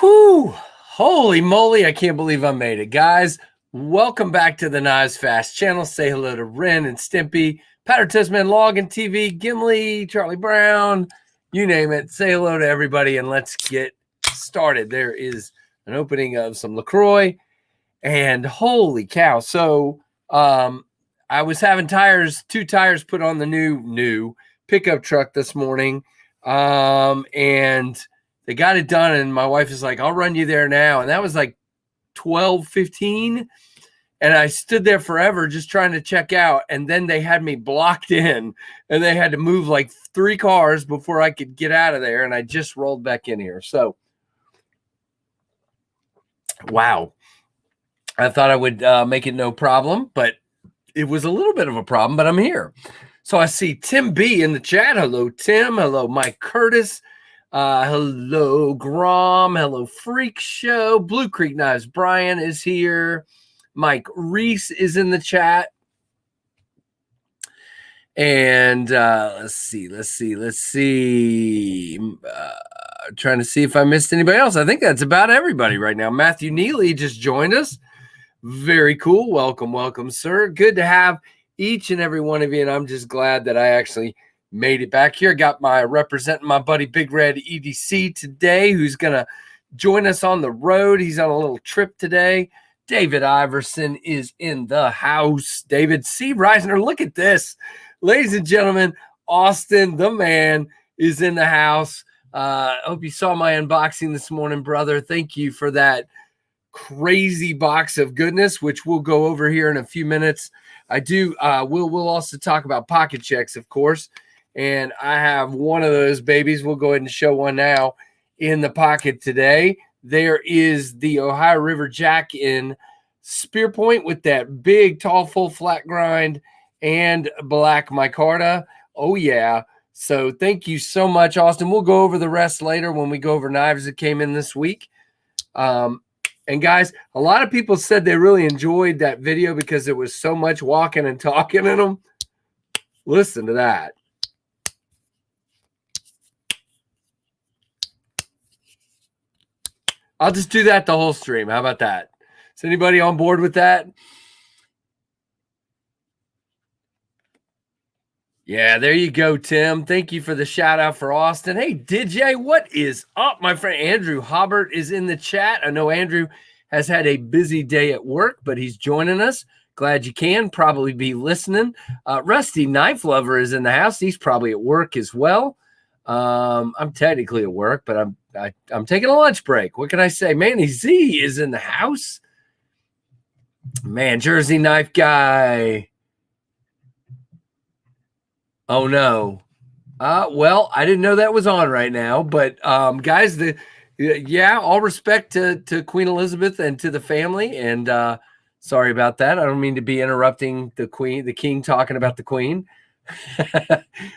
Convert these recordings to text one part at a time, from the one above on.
Whew, holy moly, I can't believe I made it. Guys, welcome back to the KnivesFAST channel. Say hello to Ren and Stimpy, Patter Tisman, Logan TV, Gimli, Charlie Brown, you name it. Say hello to everybody and let's get started. There is an opening of some LaCroix and holy cow. So I was having two tires put on the new pickup truck this morning, and they got it done, and my wife is like, I'll run you there now. And that was like 12:15, and I stood there forever just trying to check out, and then they had me blocked in, and they had to move like 3 cars before I could get out of there, and I just rolled back in here. So, wow. I thought I would make it no problem, but it was a little bit of a problem, but I'm here. So I see Tim B in the chat. Hello, Tim. Hello, Mike Curtis. Hello, Grom. Hello, Freak Show. Blue Creek Knives. Brian is here. Mike Reese is in the chat. And let's see. Trying to see if I missed anybody else. I think that's about everybody right now. Matthew Neely just joined us. Very cool. Welcome, sir. Good to have each and every one of you, and I'm just glad that I actually made it back here. Got representing my buddy Big Red EDC today, who's going to join us on the road. He's on a little trip today. David Iverson is in the house. David C. Reisner, look at this. Ladies and gentlemen, Austin, the man, is in the house. Hope you saw my unboxing this morning, brother. Thank you for that crazy box of goodness, which we'll go over here in a few minutes. We'll also talk about pocket checks, of course. And I have one of those babies. We'll go ahead and show one now in the pocket today. There is the Ohio River Jack in spear point with that big, tall, full flat grind and black micarta. Oh, yeah. So thank you so much, Austin. We'll go over the rest later when we go over knives that came in this week. And guys, a lot of people said they really enjoyed that video because it was so much walking and talking in them. Listen to that. I'll just do that the whole stream. How about that? Is anybody on board with that? Yeah, there you go, Tim. Thank you for the shout out for Austin. Hey, DJ, what is up? My friend Andrew Hobbert is in the chat. I know Andrew has had a busy day at work, but he's joining us. Glad you can probably be listening. Rusty Knife Lover is in the house. He's probably at work as well. I'm technically at work, but I'm taking a lunch break. What can I say? Manny Z is in the house. Man, Jersey Knife Guy. Oh, no. Well, I didn't know that was on right now. But, guys, all respect to Queen Elizabeth and to the family. And sorry about that. I don't mean to be interrupting the king talking about the queen.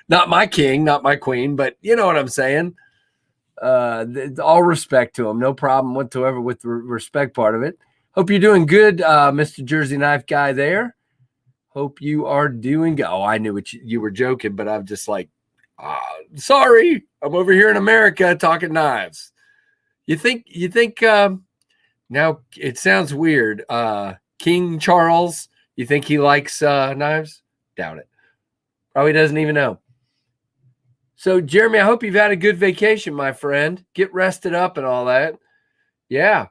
Not my king, not my queen, but you know what I'm saying. All respect to him. No problem whatsoever with the respect part of it. Hope you're doing good, Mr. Jersey Knife Guy there. Hope you are doing good. Oh, I knew you were joking, but I'm just like, sorry, I'm over here in America talking knives. You think now it sounds weird. King Charles, you think he likes knives? Doubt it. Probably doesn't even know. So, Jeremy, I hope you've had a good vacation, my friend. Get rested up and all that. Yeah.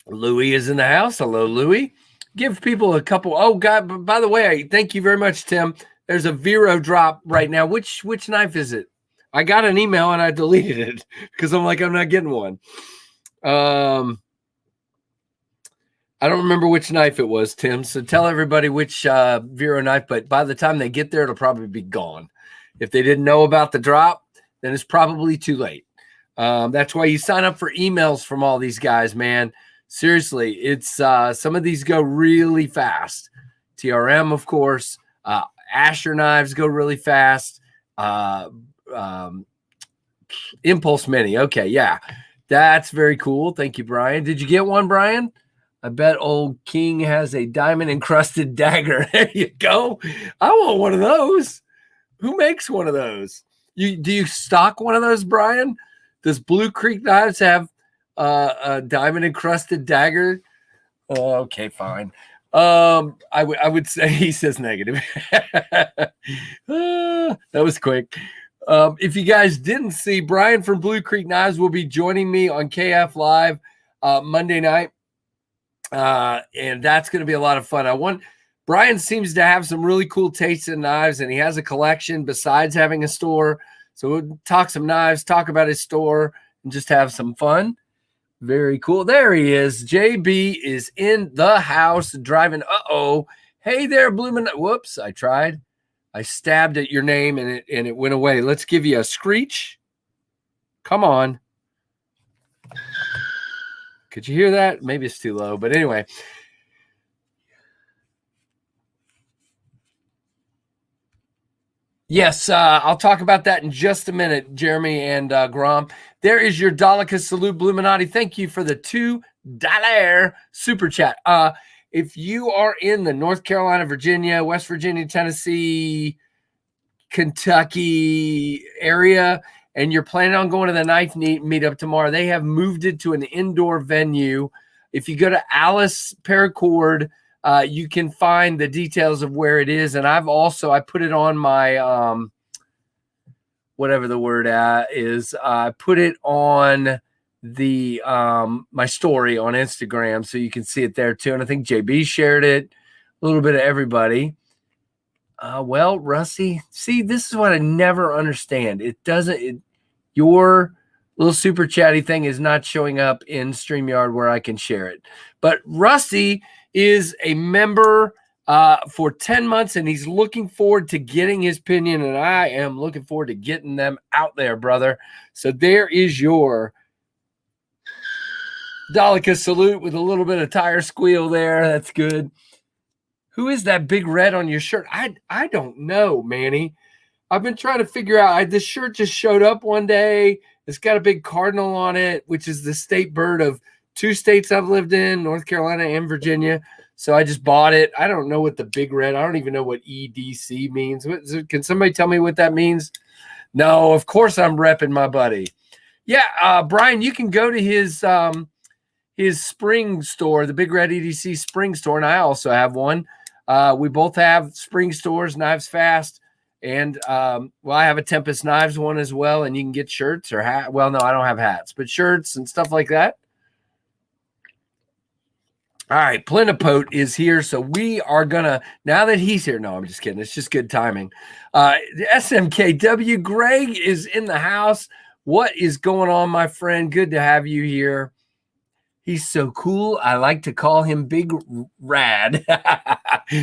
Louis is in the house. Hello, Louis. Give people a couple. Oh, God, by the way, thank you very much, Tim. There's a Vero drop right now. Which knife is it? I got an email and I deleted it because I'm like, I'm not getting one. I don't remember which knife it was, Tim. So tell everybody which Vero knife, but by the time they get there, it'll probably be gone. If they didn't know about the drop, then it's probably too late. That's why you sign up for emails from all these guys, man. Seriously, it's some of these go really fast. TRM, of course. Asher knives go really fast. Impulse Mini. Okay, yeah. That's very cool. Thank you, Brian. Did you get one, Brian? I bet old King has a diamond-encrusted dagger. There you go. I want one of those. Who makes one of those? Do you stock one of those, Brian? Does Blue Creek Knives have a diamond encrusted dagger? Okay, fine. I would say he says negative. That was quick. If you guys didn't see, Brian from Blue Creek Knives will be joining me on KF Live Monday night. And that's going to be a lot of fun. Brian seems to have some really cool tastes in knives, and he has a collection besides having a store. So we'll talk some knives, talk about his store, and just have some fun. Very cool. There he is. JB is in the house driving. Uh-oh. Hey there, Bloomin'. Whoops, I tried. I stabbed at your name, and it went away. Let's give you a screech. Come on. Could you hear that? Maybe it's too low, but anyway. Yes, I'll talk about that in just a minute, Jeremy and Grom. There is your Daleka Salute, Bluminati. Thank you for the $2 super chat. If you are in the North Carolina, Virginia, West Virginia, Tennessee, Kentucky area, and you're planning on going to the knife meetup tomorrow, they have moved it to an indoor venue. If you go to Alice Paracord, you can find the details of where it is. And I put it on my, whatever the word is, I put it on the, my story on Instagram. So you can see it there too. And I think JB shared it, a little bit of everybody. Well, Rusty, see, this is what I never understand. Your little super chatty thing is not showing up in StreamYard where I can share it. But Rusty is a member for 10 months, and he's looking forward to getting his opinion, and I am looking forward to getting them out there, brother. So there is your Daleka Salute with a little bit of tire squeal there. That's good. Who is that big red on your shirt? I don't know, Manny. I've been trying to figure out. This shirt just showed up one day. It's got a big cardinal on it, which is the state bird of 2 states I've lived in, North Carolina and Virginia. So I just bought it. I don't know what the big red. I don't even know what EDC means. Can somebody tell me what that means? No, of course I'm repping my buddy. Yeah, Brian, you can go to his spring store, the Big Red EDC spring store, and I also have one. We both have spring stores, KnivesFAST. And, well, I have a Tempest Knives one as well, and you can get shirts or hats. Well, no, I don't have hats, but shirts and stuff like that. All right, Plenipote is here, so we are going to, now that he's here, no, I'm just kidding. It's just good timing. SMKW, Greg is in the house. What is going on, my friend? Good to have you here. He's so cool. I like to call him Big Rad.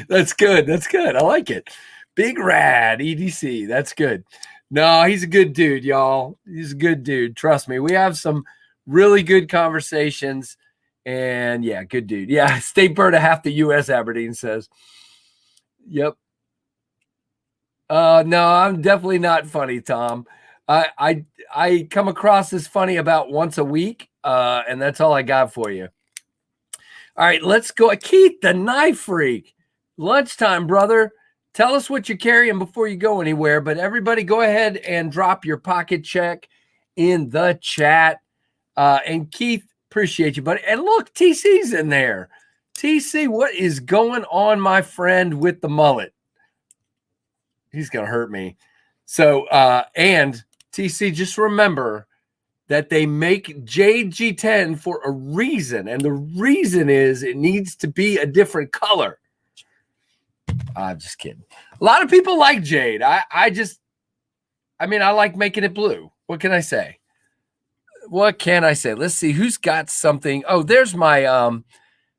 That's good. That's good. I like it. Big Rad EDC. That's good. No, he's a good dude, y'all. He's a good dude. Trust me. We have some really good conversations. And yeah, good dude. Yeah, state bird of half the U.S. Aberdeen says. Yep. No, I'm definitely not funny, Tom. I come across as funny about once a week, and that's all I got for you. All right, let's go. Keith, the knife freak. Lunchtime, brother. Tell us what you're carrying before you go anywhere. But everybody, go ahead and drop your pocket check in the chat. And Keith, appreciate you, buddy. And look, TC's in there. TC, what is going on, my friend, with the mullet? He's going to hurt me. So, and TC, just remember that they make Jade G10 for a reason. And the reason is it needs to be a different color. I'm just kidding. A lot of people like Jade. I like making it blue. What can I say? What can I say? Let's see who's got something. Oh, there's my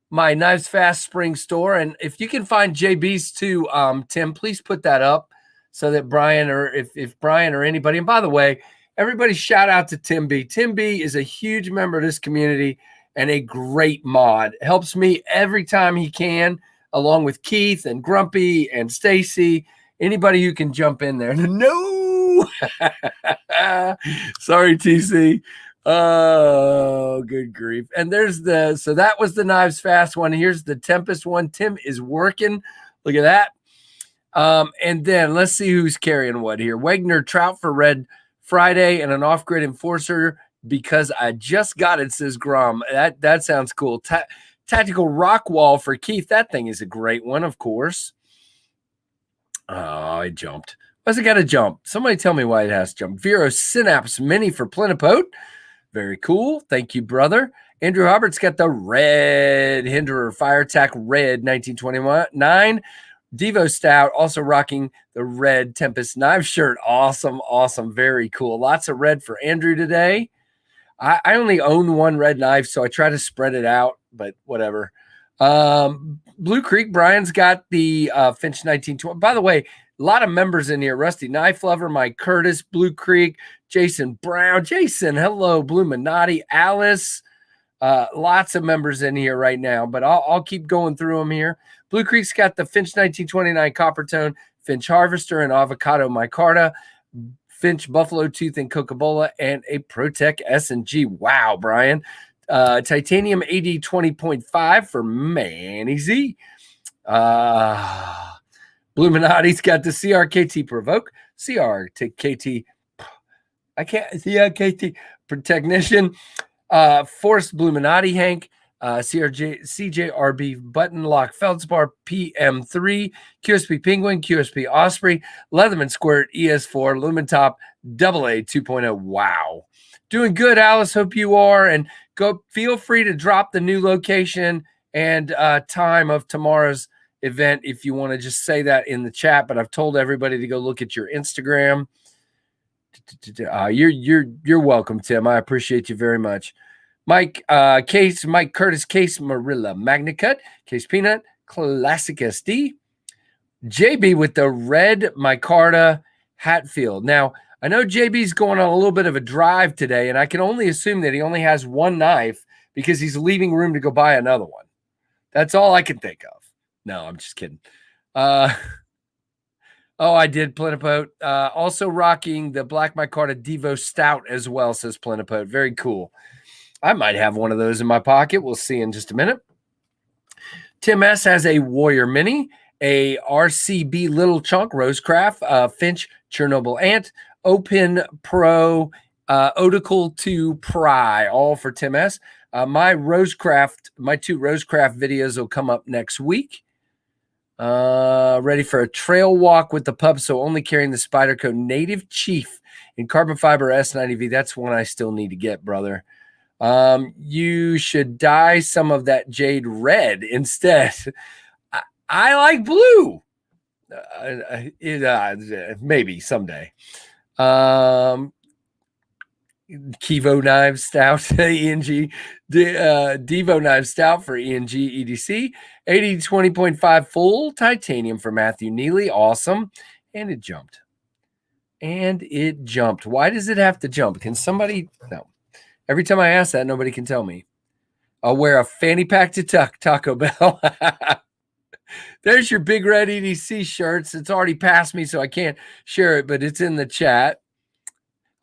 my KnivesFAST spring store. And if you can find JB's too, Tim, please put that up so that Brian, or if Brian or anybody, and by the way, everybody shout out to Tim B. Tim B is a huge member of this community and a great mod. Helps me every time he can, along with Keith and Grumpy and Stacy. Anybody who can jump in there. No. Sorry, TC. Oh, good grief. And so that was the KnivesFAST one. Here's the Tempest one. Tim is working. Look at that. And then let's see who's carrying what here. Wagner Trout for Red Friday and an off-grid Enforcer because I just got it, says Grom. That sounds cool. Tactical Rock Wall for Keith. That thing is a great one, of course. Oh, I jumped. Why's it got to jump? Somebody tell me why it has to jump. Vero Synapse Mini for Plenipote. Very cool. Thank you, brother. Andrew Hubbard's got the red Hinderer Fire Attack Red 1929. Devo Stout also rocking the red Tempest knife shirt. Awesome, awesome. Very cool. Lots of red for Andrew today. I only own one red knife, so I try to spread it out, but whatever. Blue Creek, Brian's got the Finch 1920. By the way, a lot of members in here. Rusty Knife Lover, Mike Curtis, Blue Creek, Jason Brown. Jason, hello. Blue Minotti, Alice. Lots of members in here right now, but I'll keep going through them here. Blue Creek's got the Finch 1929 Copper Tone, Finch Harvester, and Avocado Micarta, Finch Buffalo Tooth and Coca-Cola, and a Protec S&G. Wow, Brian. Titanium AD 20.5 for Manny Z. Bluminati's got the CRKT Provoke, CRKT, CRKT Technician, Forced Bluminati Hank, CJRB Button Lock Feldspar, PM3, QSP Penguin, QSP Osprey, Leatherman Squirt, ES4, Lumentop, AA 2.0. Wow. Doing good, Alice. Hope you are. And go. Feel free to drop the new location and time of tomorrow's event if you want to just say that in the chat. But I've told everybody to go look at your Instagram. You're welcome, Tim. I appreciate you very much. Mike Case, Mike Curtis, Case Marilla, Magnicut, Case Peanut, Classic SD, JB with the red Micarta Hatfield. Now, I know JB's going on a little bit of a drive today, and I can only assume that he only has one knife because he's leaving room to go buy another one. That's all I can think of. No, I'm just kidding. Oh, I did, Plenipote. Also rocking the Black Micarta Devo Stout as well, says Plenipote. Very cool. I might have one of those in my pocket. We'll see in just a minute. Tim S. has a Warrior Mini, a RCB Little Chunk Rosecraft, Finch Chernobyl Ant, Open Pro, Odicle 2 Pry, all for Tim S. My two Rosecraft videos will come up next week. Ready for a trail walk with the pub, so only carrying the Spyderco Native Chief in carbon fiber S90V. That's one I still need to get, brother. You should dye some of that jade red instead. I like blue. Maybe someday. Kivo Knives Stout, ENG, Devo Knives Stout for ENG EDC, 80-20.5 full titanium for Matthew Neely. Awesome. And it jumped. Why does it have to jump? Can somebody? No. Every time I ask that, nobody can tell me. I'll wear a fanny pack to Taco Bell. There's your big red EDC shirts. It's already past me, so I can't share it, but it's in the chat.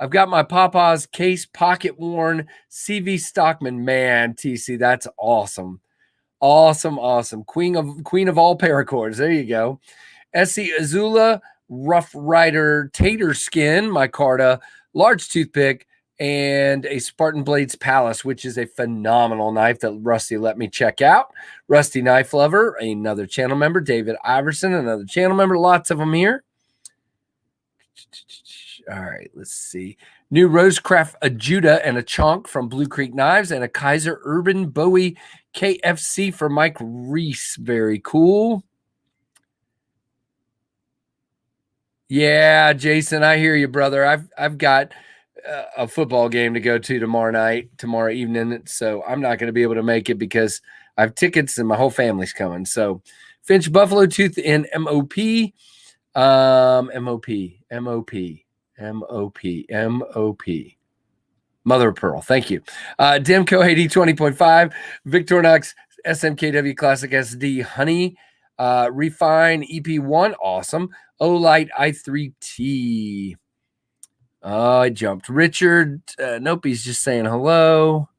I've got my Papa's Case Pocket Worn CV Stockman. Man, TC, that's awesome. Awesome, awesome. Queen of all paracords. There you go. Essie Azula, Rough Rider Tater Skin, Micarta, Large Toothpick, and a Spartan Blades Palace, which is a phenomenal knife that Rusty let me check out. Rusty Knife Lover, another channel member. David Iverson, another channel member. Lots of them here. All right, let's see. New Rosecraft Ajuda and a Chonk from Blue Creek Knives, and a Kaiser Urban Bowie KFC for Mike Reese. Very cool. Yeah, Jason, I hear you, brother. I've got a football game to go to tomorrow evening, so I'm not going to be able to make it because I have tickets and my whole family's coming. So Finch Buffalo Tooth in MOP, Mother of Pearl. Thank you. Demco 80-20.5, Victorinox SMKW Classic SD Honey, Refine EP1, awesome. Olight i3T. Oh, I jumped. Richard, nope, he's just saying hello.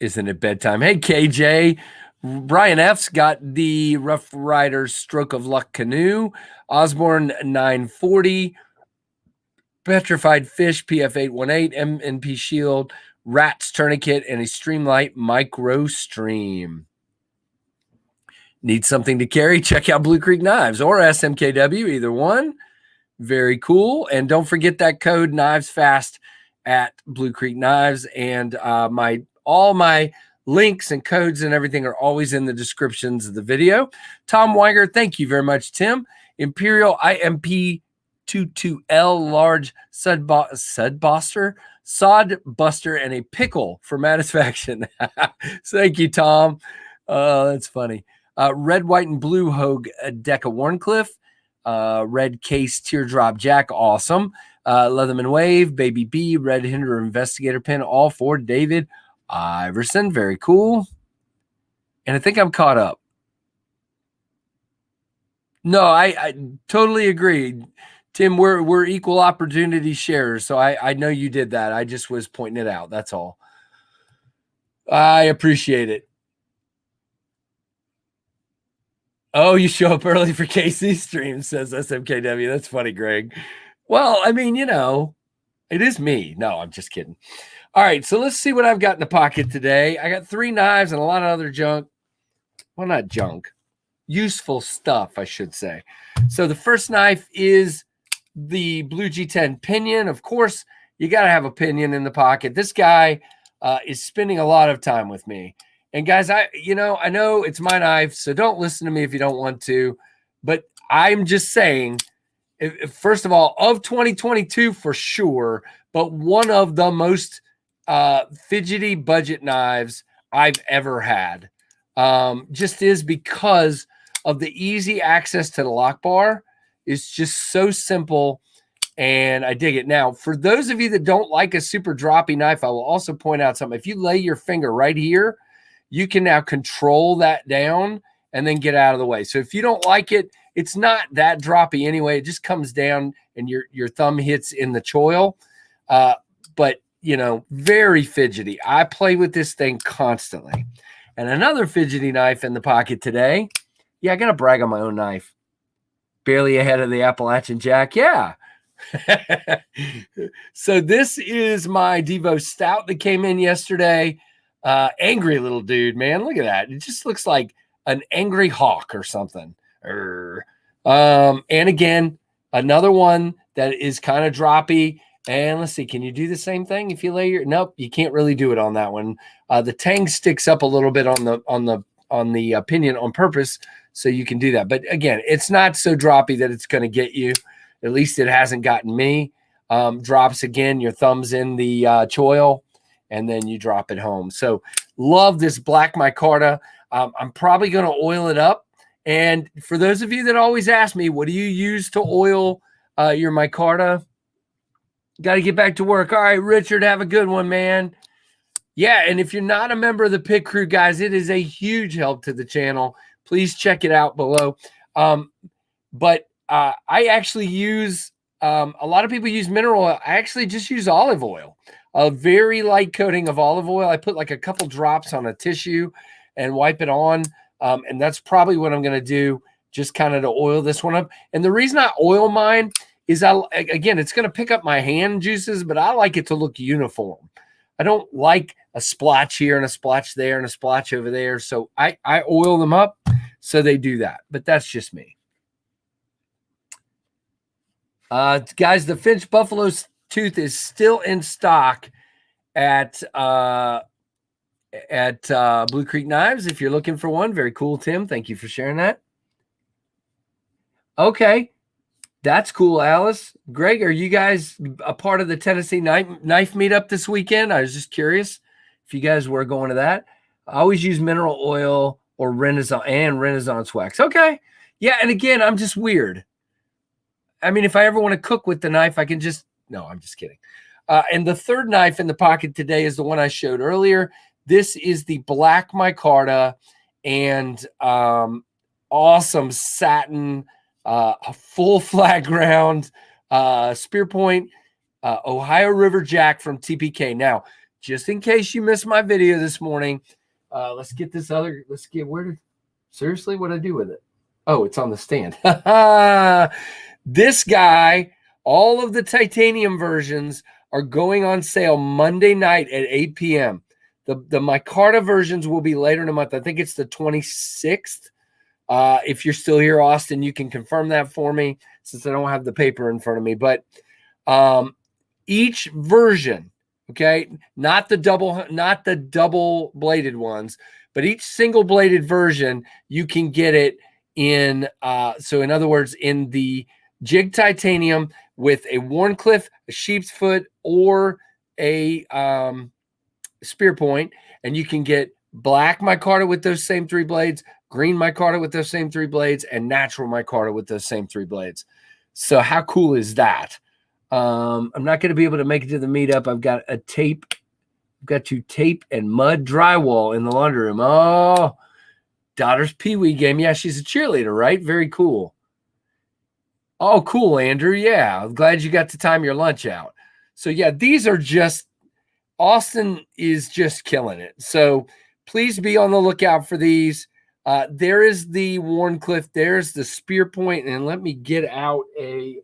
Isn't it bedtime? Hey, KJ. Brian F's got the Rough Rider Stroke of Luck Canoe. Osborne 940. Petrified Fish PF818, MNP Shield, Rats Tourniquet, and a Streamlight Micro Stream. Need something to carry? Check out Blue Creek Knives or SMKW, either one. Very cool. And don't forget that code KnivesFAST at Blue Creek Knives. And all my links and codes and everything are always in the descriptions of the video. Tom Weiger, thank you very much, Tim. Imperial IMP 22L large sodbuster, and a pickle for Satisfaction. Thank you, Tom. That's funny. Red, white, and blue Hogue Deca Warncliffe. Red case teardrop jack, awesome. Leatherman Wave, Baby B, Red Hinder Investigator pin, all for David Iverson. Very cool. And I think I'm caught up. No, I totally agree. Tim, we're equal opportunity sharers, so I know you did that. I just was pointing it out. That's all. I appreciate it. Oh, you show up early for KC stream, says SMKW. That's funny, Greg. Well, I mean, it is me. No, I'm just kidding. All right, so let's see what I've got in the pocket today. I got 3 knives and a lot of other junk. Well, not junk. Useful stuff, I should say. So the first knife is the Blue G10 pinion. Of course, you got to have a pinion in the pocket. This guy is spending a lot of time with me. And guys, I know it's my knife, so don't listen to me if you don't want to. But I'm just saying, first of all, of 2022 for sure, but one of the most fidgety budget knives I've ever had. Just is because of the easy access to the lock bar. It's just so simple, and I dig it. Now, for those of you that don't like a super droppy knife, I will also point out something. If you lay your finger right here, you can now control that down and then get out of the way. So if you don't like it, it's not that droppy anyway. It just comes down and your thumb hits in the choil. But, very fidgety. I play with this thing constantly. And another fidgety knife in the pocket today. Yeah, I got to brag on my own knife. Barely ahead of the Appalachian Jack. Yeah. So this is my Devo Stout that came in yesterday. Angry little dude, man. Look at that. It just looks like an angry hawk or something. And again, another one that is kind of droppy. And let's see, can you do the same thing if you lay your? Nope, you can't really do it on that one. The tang sticks up a little bit on the pinion on purpose, so you can do that. But again, it's not so droppy that it's going to get you. At least it hasn't gotten me. Drops again, your thumb's in the choil, and then you drop it home. So love this black micarta. I'm probably going to oil it up. And for those of you that always ask me, what do you use to oil your micarta? Got to get back to work. All right, Richard, have a good one, man. Yeah, and if you're not a member of the Pit Crew, guys, it is a huge help to the channel. Please check it out below. But I actually use, a lot of people use mineral oil. I actually just use olive oil. A very light coating of olive oil. I put like a couple drops on a tissue and wipe it on. And that's probably what I'm going to do, just kind of to oil this one up. And the reason I oil mine is, again, it's going to pick up my hand juices, but I like it to look uniform. I don't like a splotch here and a splotch there and a splotch over there. So I oil them up so they do that. But that's just me. Guys, the Finch Buffalo Tooth is still in stock at Blue Creek Knives if you're looking for one. Very cool, Tim. Thank you for sharing that. Okay. That's cool, Alice. Greg, are you guys a part of the Tennessee knife meetup this weekend? I was just curious if you guys were going to that. I always use mineral oil or Renaissance wax. Okay. Yeah, and again, I'm just weird. I mean, if I ever want to cook with the knife, I can just... No, I'm just kidding. And the third knife in the pocket today is the one I showed earlier. This is the black micarta and awesome satin... a full flat ground spear point Ohio River Jack from TPK. Now, just in case you missed my video this morning, let's get this other. Seriously, what did I do with it? Oh, it's on the stand. This guy All of the titanium versions are going on sale Monday night at 8 p.m. The Micarta versions will be later in the month. I think it's the 26th. If you're still here, Austin, you can confirm that for me since I don't have the paper in front of me. But each version, okay, not the double bladed ones, but each single bladed version, you can get it in. So in other words, in the Jigged titanium with a Wharncliffe, a sheep's foot, or a spear point, and you can get black micarta with those same 3 blades, green micarta with those same 3 blades, and natural micarta with those same 3 blades. So how cool is that? I'm not going to be able to make it to the meetup. I've got to tape and mud drywall in the laundry room. Oh, daughter's Pee-wee game. Yeah, she's a cheerleader, right? Very cool. Oh, cool, Andrew. Yeah, I'm glad you got to time your lunch out. So yeah, these are just, Austin is just killing it. So please be on the lookout for these. There is the Wharncliffe. There's the spear point. And let me get out a,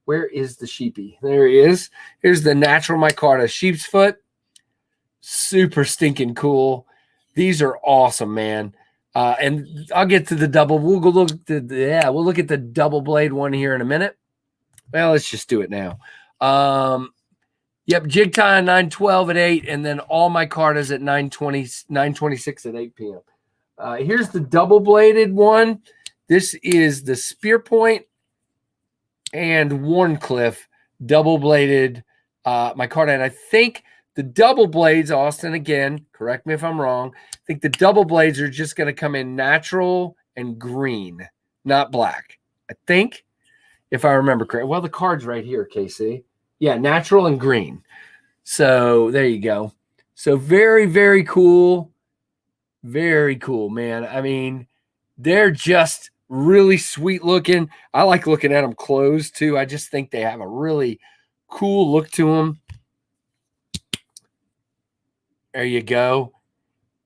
where is the sheepy? There he is. Here's the natural micarta sheep's foot. Super stinking cool. These are awesome, man. And I'll get to the double. We'll go look at we'll look at the double blade one here in a minute. Well, let's just do it now. Yep, jig tie 9:12 at 8, and then all my cartas at 9:26 at 8 p.m. Here's the double bladed one. This is the spear point and Wharncliffe double bladed micarta, and I think the double blades, Austin, again, correct me if I'm wrong, I think the double blades are just going to come in natural and green, not black. I think, if I remember correctly. Well, the card's right here, KC. Yeah, natural and green. So there you go. So very, very cool. Very cool, man. I mean, they're just really sweet looking. I like looking at them closed, too. I just think they have a really cool look to them. There you go.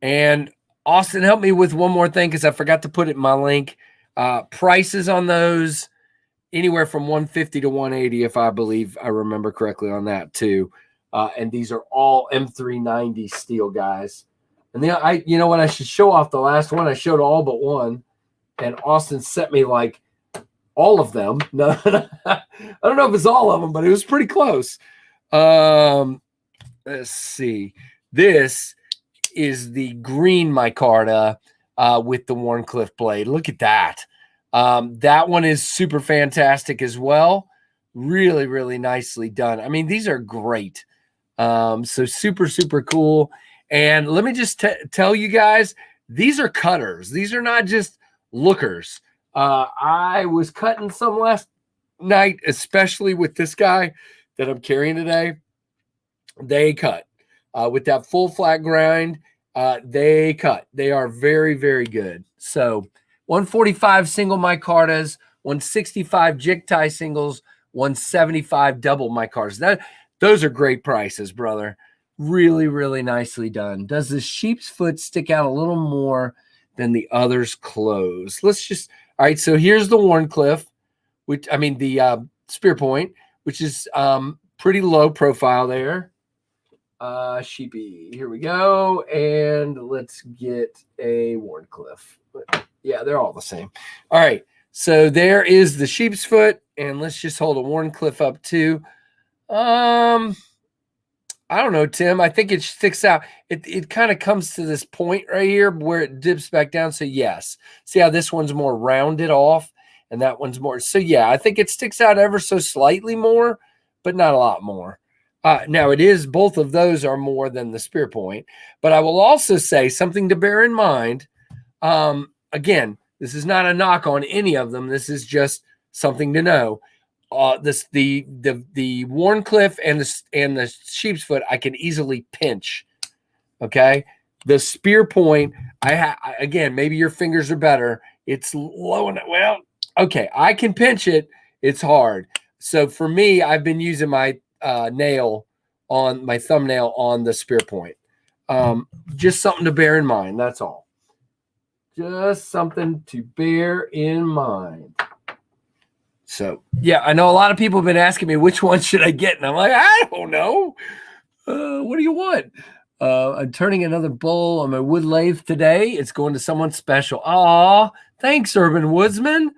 And Austin, help me with one more thing because I forgot to put it in my link. Prices on those anywhere from $150 to $180, if I believe I remember correctly on that too. And these are all M390 steel, guys. And then you know what? I should show off the last one. I showed all but one, and Austin sent me like all of them. No, I don't know if it's all of them, but it was pretty close. Let's see. This is the green micarta with the Wharncliffe blade. Look at that. That one is super fantastic as well. Really, really nicely done. I mean, these are great. So super, super cool. And let me just tell you guys, these are cutters. These are not just lookers. I was cutting some last night, especially with this guy that I'm carrying today. They cut. With that full flat grind, they cut. They are very, very good. So 145 single micartas, 165 jig tie singles, 175 double micartas. Those are great prices, brother. Really, really nicely done. Does the sheep's foot stick out a little more than the others close? Let's just, all right, so here's the Wharncliffe, the spear point, which is pretty low profile there. Sheepy, here we go. And let's get a Wharncliffe. Yeah, they're all the same. All right, so there is the sheep's foot, and let's just hold a Wharncliffe up too. I don't know, Tim. I think it sticks out. It kind of comes to this point right here where it dips back down. So yes, see how this one's more rounded off, and that one's more. So yeah, I think it sticks out ever so slightly more, but not a lot more. Now, it is, both of those are more than the spear point, but I will also say something to bear in mind. Again, this is not a knock on any of them. This is just something to know. The Wharncliffe and the sheep's foot, I can easily pinch. Okay, the spear point, again, maybe your fingers are better. It's low enough. Well, okay, I can pinch it. It's hard. So for me, I've been using my nail on my thumbnail on the spear point. Just something to bear in mind. That's all. Just something to bear in mind. So, yeah, I know a lot of people have been asking me which one should I get, and I'm like, I don't know. What do you want? I'm turning another bowl on my wood lathe today. It's going to someone special. Aw, thanks, Urban Woodsman.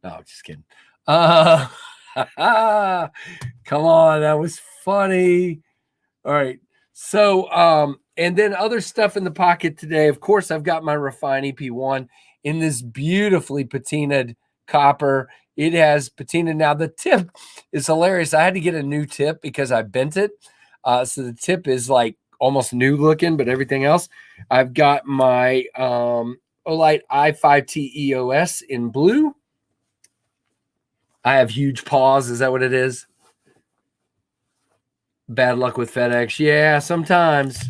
No, just kidding. Come on, that was funny. All right. So, and then other stuff in the pocket today. Of course, I've got my Refine EP1 in this beautifully patinaed copper. It has patina. Now, the tip is hilarious. I had to get a new tip because I bent it. So the tip is like almost new looking, but everything else. I've got my Olight i5T EOS in blue. I have huge paws. Is that what it is? Bad luck with FedEx. Yeah, sometimes.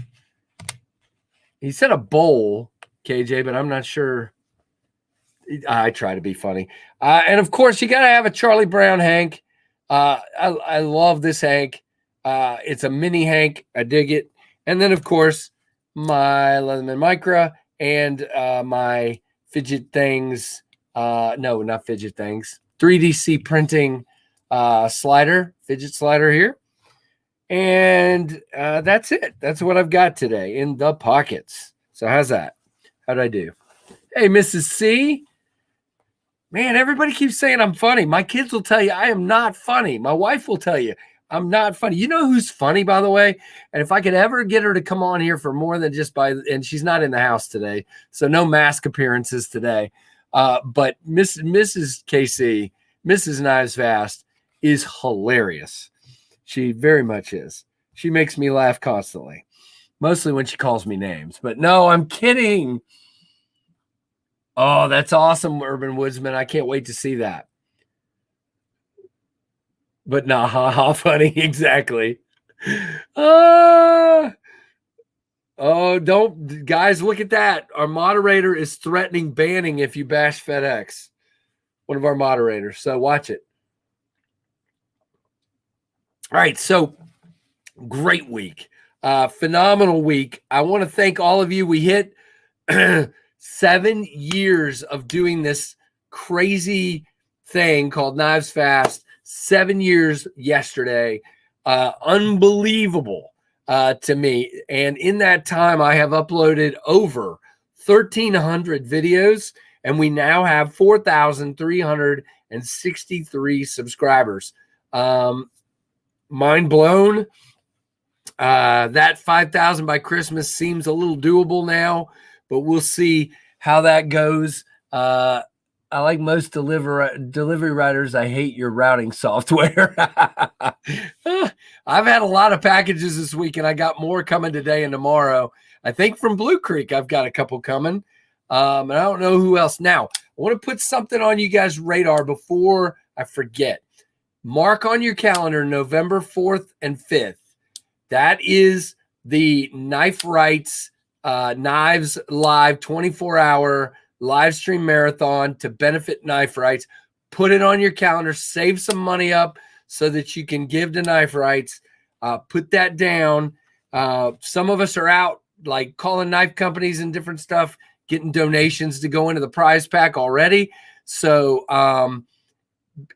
He said a bowl, KJ, but I'm not sure. I try to be funny. And of course, you got to have a Charlie Brown Hank. I love this Hank. It's a mini Hank. I dig it. And then, of course, my Leatherman Micra and my Fidget Things. No, not Fidget Things. 3DC printing slider, fidget slider here. And that's it. That's what I've got today in the pockets. So how's that? How'd I do? Hey, Mrs. C. Man, everybody keeps saying I'm funny. My kids will tell you I am not funny. My wife will tell you I'm not funny. You know who's funny, by the way? And if I could ever get her to come on here for more than just and she's not in the house today, so no mask appearances today. But Mrs. KC, Mrs. KnivesFAST is hilarious. She very much is. She makes me laugh constantly, mostly when she calls me names. But no, I'm kidding. Oh, that's awesome, Urban Woodsman. I can't wait to see that. But nah, haha, funny, exactly. Oh, don't, guys, look at that. Our moderator is threatening banning if you bash FedEx. One of our moderators. So watch it. All right, so great week. Phenomenal week. I want to thank all of you. We hit 7 years of doing this crazy thing called KnivesFAST. 7 years yesterday. Unbelievable to me. And in that time, I have uploaded over 1,300 videos, and we now have 4,363 subscribers. Mind blown. That 5,000 by Christmas seems a little doable now, but we'll see how that goes. I like most delivery riders. I hate your routing software. I've had a lot of packages this week, and I got more coming today and tomorrow. I think from Blue Creek, I've got a couple coming. And I don't know who else. Now, I want to put something on you guys' radar before I forget. Mark on your calendar November 4th and 5th. That is the Knife Rights Knives Live 24-hour live stream marathon to benefit Knife Rights. Put it on your calendar. Save some money up so that you can give to Knife Rights. Put that down. Some of us are out like calling knife companies and different stuff, getting donations to go into the prize pack already. So,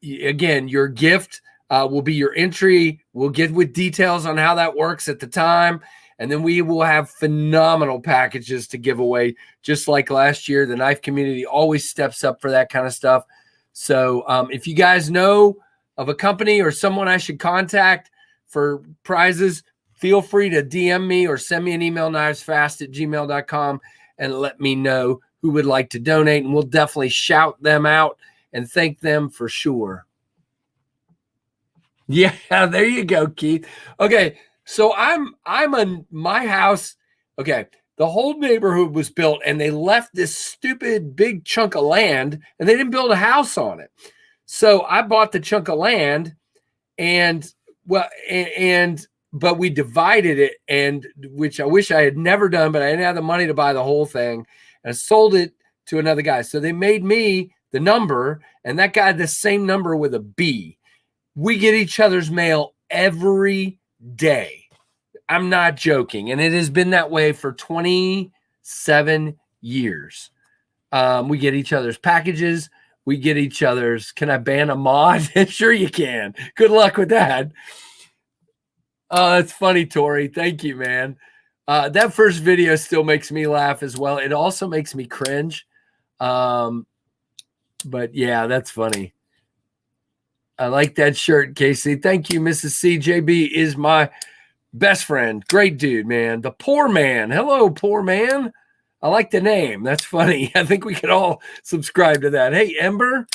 again, your gift will be your entry. We'll get with details on how that works at the time. And then we will have phenomenal packages to give away. Just like last year, the knife community always steps up for that kind of stuff. So if you guys know of a company or someone I should contact for prizes, feel free to DM me or send me an email, knivesfast@gmail.com, and let me know who would like to donate. And we'll definitely shout them out and thank them for sure. Yeah, there you go, Keith. Okay, so I'm in my house. Okay, the whole neighborhood was built, and they left this stupid big chunk of land, and they didn't build a house on it. So I bought the chunk of land, but we divided it, and which I wish I had never done, but I didn't have the money to buy the whole thing, and I sold it to another guy. So they made me the number, and that guy had the same number with a B. We get each other's mail every day. I'm not joking. And it has been that way for 27 years. We get each other's packages. we get each other's. Can I ban a mod? Sure you can. Good luck with that. Oh, that's funny, Tori. Thank you, man. That first video still makes me laugh as well. It also makes me cringe. But yeah, that's funny. I like that shirt, Casey. Thank you, Mrs. CJB is my best friend. Great dude, man. The poor man. Hello, poor man. I like the name. That's funny. I think we could all subscribe to that. Hey, Ember.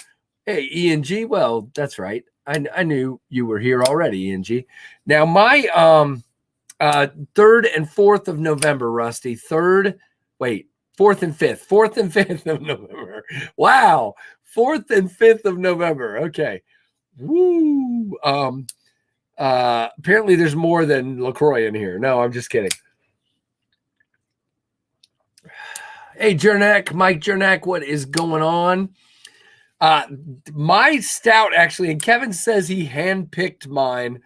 Hey, ENG. Well, that's right. I knew you were here already, ENG. Now, my 3rd and 4th of November, Rusty. 4th and 5th. 4th and 5th of November. Wow. 4th and 5th of November. Okay. Woo. Apparently there's more than LaCroix in here. No, I'm just kidding. Hey, Jernak, Mike Jernak, what is going on? My stout, actually, and Kevin says he handpicked mine,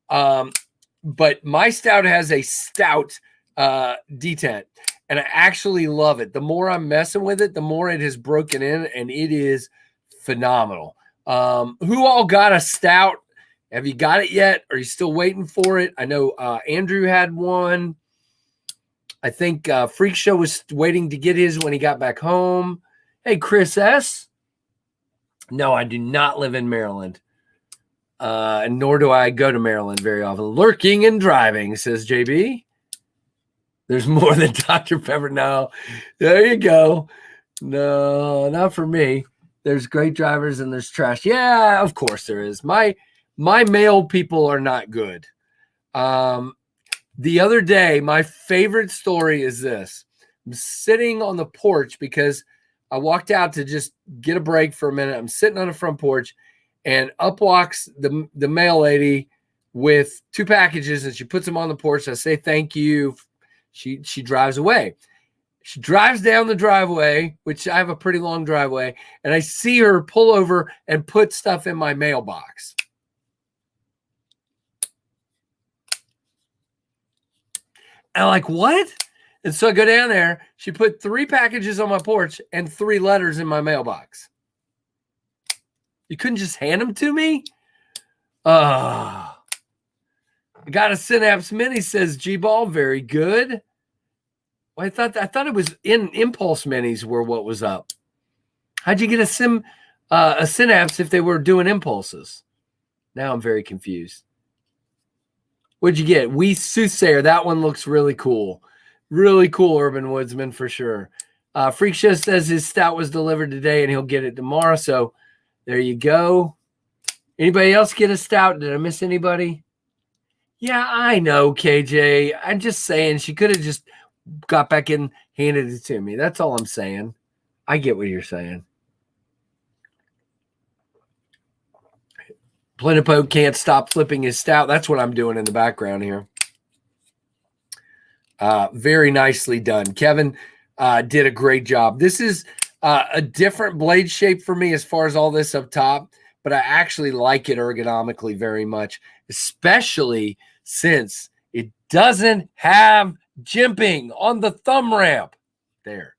but my stout has a stout detent, and I actually love it. The more I'm messing with it, the more it has broken in, and it is phenomenal. Who all got a stout? Have you got it yet? Are you still waiting for it? I know Andrew had one. I think Freak Show was waiting to get his when he got back home. Hey, Chris S. No, I do not live in Maryland. And nor do I go to Maryland very often. Lurking and driving, says JB. There's more than Dr. Pepper. No, there you go. No, not for me. There's great drivers and there's trash. Yeah, of course there is. My male people are not good. The other day, my favorite story is this. I'm sitting on the porch because I walked out to just get a break for a minute. I'm sitting on the front porch, and up walks the mail lady with 2 packages, and she puts them on the porch. I say thank you. She drives away. She drives down the driveway, which I have a pretty long driveway, and I see her pull over and put stuff in my mailbox. And I'm like, what? And so I go down there. She put 3 packages on my porch and 3 letters in my mailbox. You couldn't just hand them to me? I got a Synapse Mini, says G-Ball. Very good. Well, I thought it was in Impulse Minis were what was up. How'd you get a Synapse if they were doing impulses? Now I'm very confused. What'd you get? We Soothsayer. That one looks really cool. Really cool, Urban Woodsman, for sure. Freak Show says his stout was delivered today and he'll get it tomorrow. So there you go. Anybody else get a stout? Did I miss anybody? Yeah, I know, KJ. I'm just saying she could have just got back in, handed it to me. That's all I'm saying. I get what you're saying. Plenipote can't stop flipping his stout. That's what I'm doing in the background here. Very nicely done. Kevin did a great job. This is a different blade shape for me as far as all this up top, but I actually like it ergonomically very much, especially since it doesn't have jimping on the thumb ramp. There.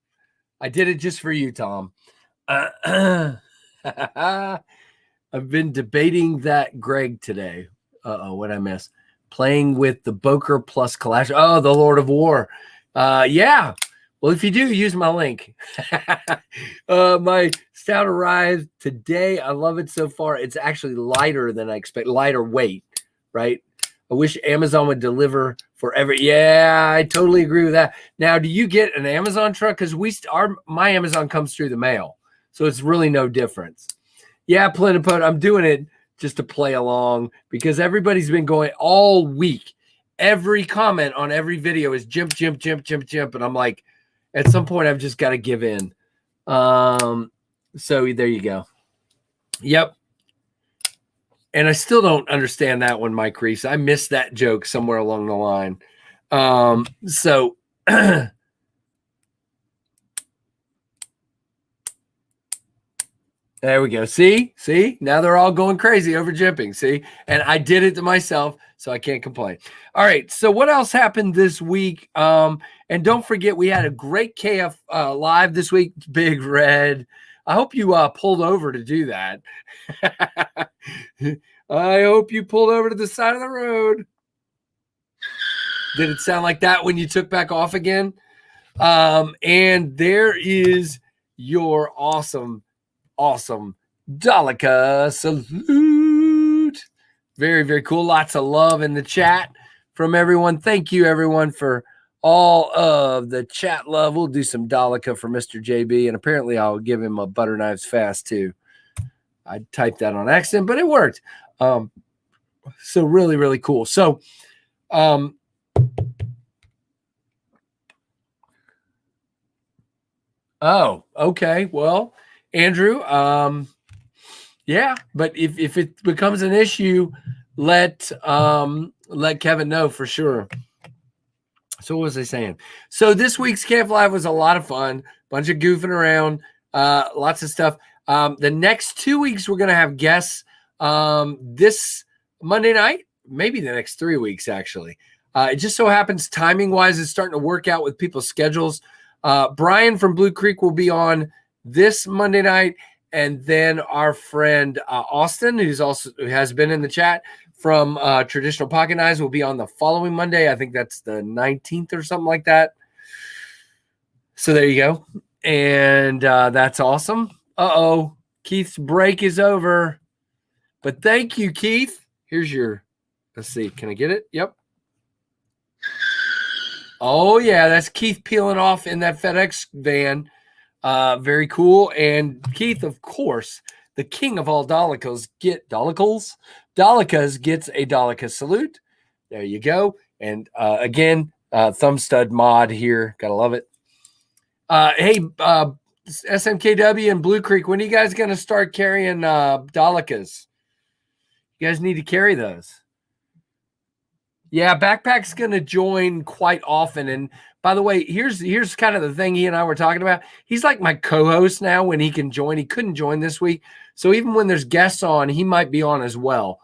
I did it just for you, Tom. I've been debating that Greg today. What'd I miss? Playing with the Boker plus Kalash. Oh, the Lord of War. Yeah. Well, if you do, use my link. My stout arrived today. I love it so far. It's actually lighter than I expect. Lighter weight, right? I wish Amazon would deliver forever. Yeah, I totally agree with that. Now, do you get an Amazon truck? Because my Amazon comes through the mail, so it's really no difference. Yeah, Plenipote, I'm doing it just to play along because everybody's been going all week. Every comment on every video is jimp. And I'm like, at some point, I've just got to give in. So there you go. Yep. And I still don't understand that one, Mike Reese. I missed that joke somewhere along the line. So there we go. See? Now they're all going crazy over jimping. See? And I did it to myself, so I can't complain. All right. So what else happened this week? And don't forget, we had a great KF live this week. Big Red. I hope you pulled over to do that. I hope you pulled over to the side of the road. Did it sound like that when you took back off again? And there is your awesome Dalika salute. Very, very cool. Lots of love in the chat from everyone. Thank you, everyone, for all of the chat love. We'll do some Dalika for Mr. JB, and apparently I'll give him a butter knives fast too. I typed that on accident, but it worked. So really, really cool. So, oh, okay. Well, Andrew, yeah, but if it becomes an issue, let Kevin know for sure. So what was I saying? So this week's Camp Live was a lot of fun, bunch of goofing around, lots of stuff. The next 2 weeks we're gonna have guests. This Monday night, maybe the next 3 weeks actually. It just so happens timing wise it's starting to work out with people's schedules. Brian from Blue Creek will be on this Monday night, and then our friend Austin, who has been in the chat from Traditional Pocket Knives, will be on the following Monday. I think that's the 19th or something like that. So there you go, and that's awesome. Keith's break is over, but thank you, Keith. Here's your. Let's see. Can I get it? Yep. Oh, yeah, that's Keith peeling off in that FedEx van. Very cool. And Keith, of course, the king of all Dalikas gets a Dalika salute. There you go. And again, thumb stud mod here. Gotta love it. Hey, SMKW and Blue Creek, when are you guys going to start carrying Dalikas? You guys need to carry those. Yeah, Backpack's going to join quite often. And by the way, here's kind of the thing he and I were talking about. He's like my co-host now when he can join. He couldn't join this week. So even when there's guests on, he might be on as well.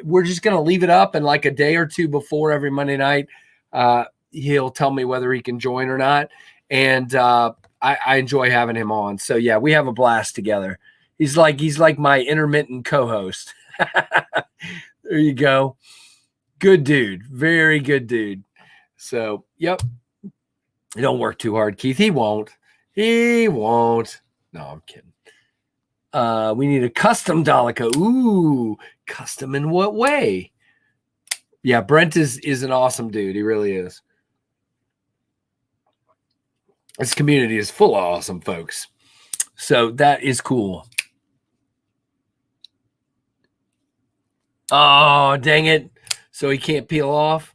We're just going to leave it up, and like a day or two before every Monday night, he'll tell me whether he can join or not. And I enjoy having him on. So yeah, we have a blast together. He's like my intermittent co-host. There you go. Good dude. Very good dude. So, yep. Don't work too hard, Keith. He won't. No, I'm kidding. We need a custom Dalika. Ooh, custom in what way? Yeah, Brent is an awesome dude. He really is. This community is full of awesome folks. So that is cool. Oh, dang it. So he can't peel off.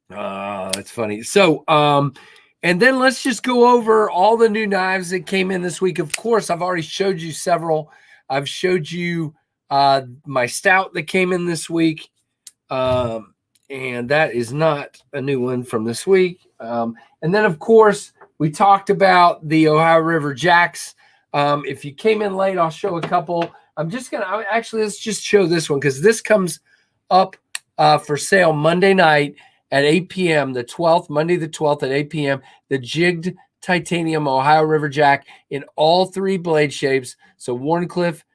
That's funny. So, and then let's just go over all the new knives that came in this week. Of course, I've already showed you several. I've showed you my stout that came in this week. And that is not a new one from this week. And then, of course, we talked about the Ohio River Jacks. If you came in late, I'll show a couple. I'm just going to actually, let's just show this one because this comes up for sale Monday night at 8 p.m. the 12th, Monday the 12th at 8 p.m. The Jigged Titanium Ohio River Jack in all three blade shapes. So Warncliffe,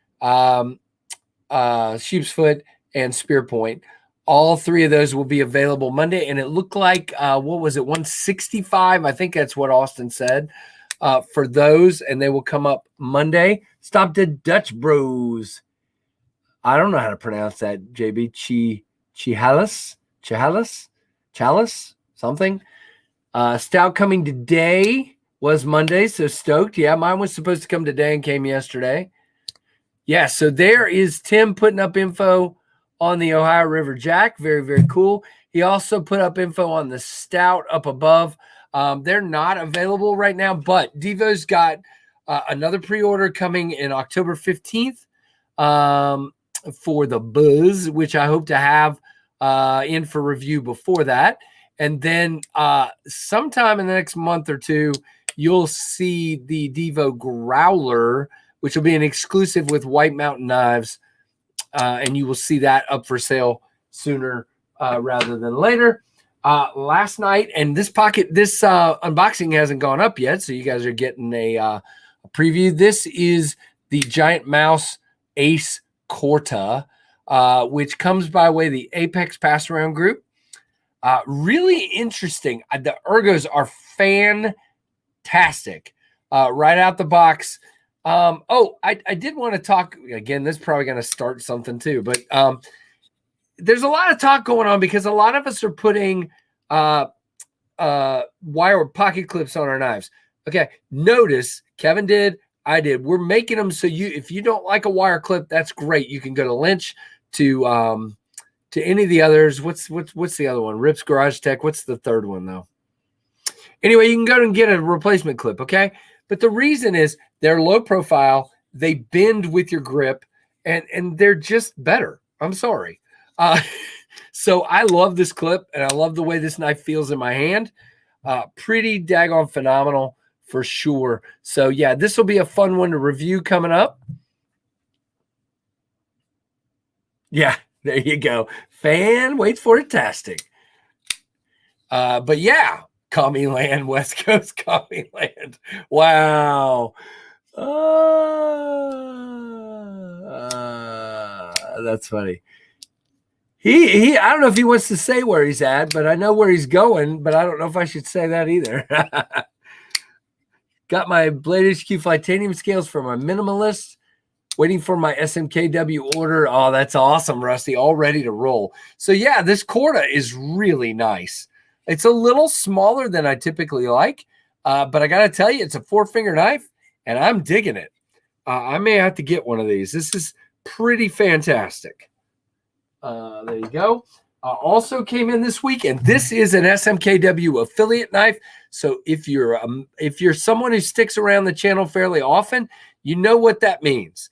Sheep's Foot, and Spear Point. All three of those will be available Monday. And it looked like, what was it, 165? I think that's what Austin said for those. And they will come up Monday. Stop the Dutch Bros. I don't know how to pronounce that, JB. Chalice, something. Stout coming today was Monday, so stoked. Yeah, mine was supposed to come today and came yesterday. Yeah, so there is Tim putting up info on the Ohio River Jack. Very, very cool. He also put up info on the stout up above. They're not available right now, but Devo's got another pre-order coming in October 15th for the Buzz, which I hope to have in for review before that. And then sometime in the next month or two, you'll see the Devo Growler, which will be an exclusive with White Mountain Knives. And you will see that up for sale sooner rather than later. last night, and this unboxing hasn't gone up yet, so you guys are getting a preview. This is the Giant Mouse Ace Corta, which comes by way of the Apex Pass Around group. Really interesting. The ergos are fantastic right out the box. I did want to talk again. This is probably going to start something too, but there's a lot of talk going on because a lot of us are putting wire pocket clips on our knives. Okay, notice Kevin did, I did. We're making them so if you don't like a wire clip, that's great. You can go to Lynch, to any of the others. What's the other one? Rips Garage Tech. What's the third one though? Anyway, you can go and get a replacement clip. Okay, but the reason is they're low profile. They bend with your grip, and they're just better. I'm sorry. So I love this clip, and I love the way this knife feels in my hand. Pretty daggone phenomenal for sure. So yeah, this will be a fun one to review coming up. Yeah, there you go. Fan waits for it tastic. But yeah, Commie Land, West Coast Commie Land. Wow. That's funny. He I don't know if he wants to say where he's at, but I know where he's going, but I don't know if I should say that either. Got my Blade HQ Titanium scales for my minimalist. Waiting for my SMKW order. Oh, that's awesome, Rusty. All ready to roll. So yeah, this Corta is really nice. It's a little smaller than I typically like, but I got to tell you, it's a 4-finger knife, and I'm digging it. I may have to get one of these. This is pretty fantastic. There you go. Also came in this week, and this is an SMKW affiliate knife. So if you're someone who sticks around the channel fairly often, you know what that means.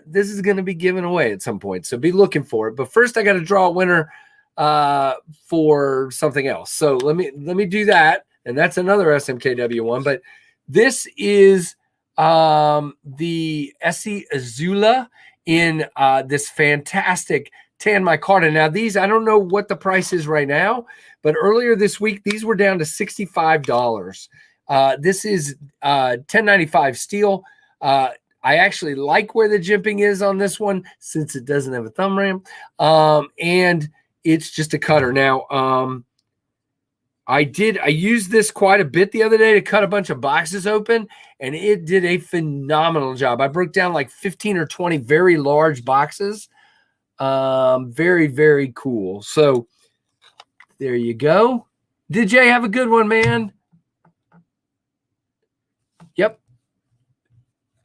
This is going to be given away at some point, so be looking for it. But first, I got to draw a winner for something else. So let me do that, and that's another SMKW one. But this is the Essie Azula in this fantastic tan micarta. Now these, I don't know what the price is right now, but earlier this week these were down to $65. This is 1095 steel. I actually like where the jimping is on this one since it doesn't have a thumb ram, and it's just a cutter. Now I used this quite a bit the other day to cut a bunch of boxes open, and it did a phenomenal job. I broke down like 15 or 20 very large boxes. Very, very cool. So there you go. Did Jay have a good one, man? Yep.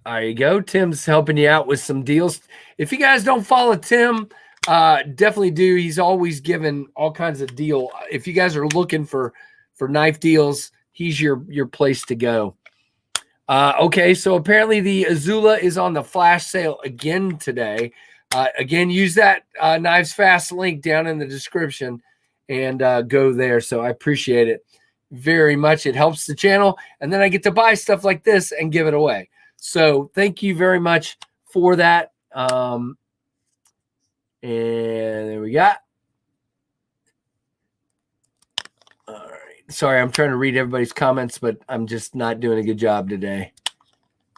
There you go. Tim's helping you out with some deals. If you guys don't follow Tim, definitely do. He's always giving all kinds of deal. If you guys are looking for knife deals, he's your place to go. Okay, so apparently the Azula is on the flash sale again today. Again, use that KnivesFAST link down in the description and go there. So I appreciate it very much. It helps the channel. And then I get to buy stuff like this and give it away. So thank you very much for that. And there we got. All right. Sorry, I'm trying to read everybody's comments, but I'm just not doing a good job today.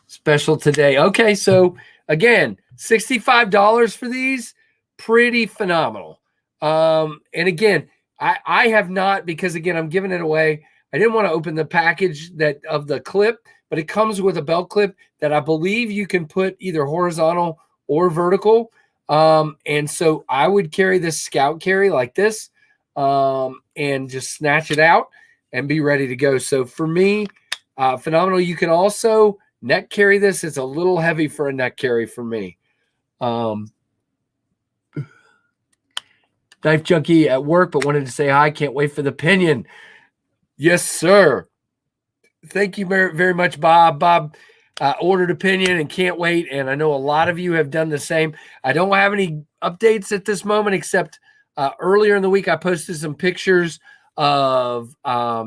Special today. Okay, so again, $65 for these, pretty phenomenal. And again, I have not, because again, I'm giving it away. I didn't want to open the package of the clip, but it comes with a belt clip that I believe you can put either horizontal or vertical. And so I would carry this scout carry like this, and just snatch it out and be ready to go. So for me, phenomenal. You can also neck carry this. It's a little heavy for a neck carry for me. Knife junkie at work, but wanted to say hi. Can't wait for the pinion. Yes, sir. Thank you very much, Bob. Bob ordered a pinion and can't wait. And I know a lot of you have done the same. I don't have any updates at this moment, except earlier in the week I posted some pictures of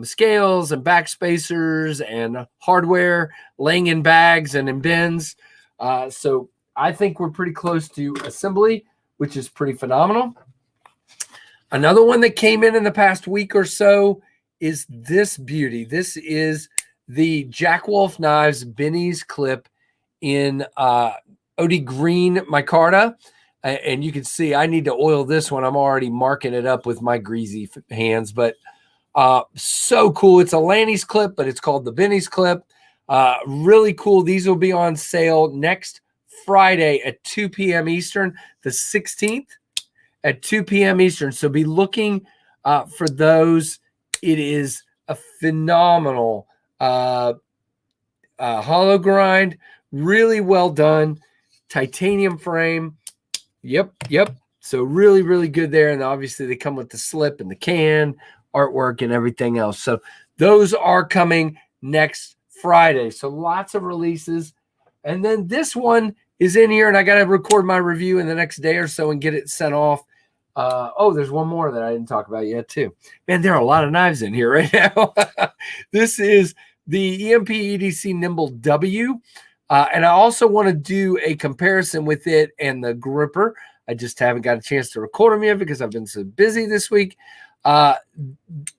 scales and backspacers and hardware laying in bags and in bins. So I think we're pretty close to assembly, which is pretty phenomenal. Another one that came in the past week or so is this beauty. This is the Jack Wolf Knives Benny's clip in OD Green Micarta. And you can see I need to oil this one. I'm already marking it up with my greasy hands, but so cool. It's a Lanny's clip, but it's called the Benny's clip. Really cool. These will be on sale next Friday at 2 p.m. Eastern, the 16th at 2 p.m. Eastern. So be looking for those. It is a phenomenal hollow grind. Really well done. Titanium frame. Yep. So really, really good there. And obviously they come with the slip and the can, artwork, and everything else. So those are coming next Friday. So lots of releases. And then this one is in here, and I got to record my review in the next day or so and get it sent off. There's one more that I didn't talk about yet too. Man, there are a lot of knives in here right now. This is the EMP EDC Nimble W. And I also want to do a comparison with it and the gripper. I just haven't got a chance to record them yet because I've been so busy this week.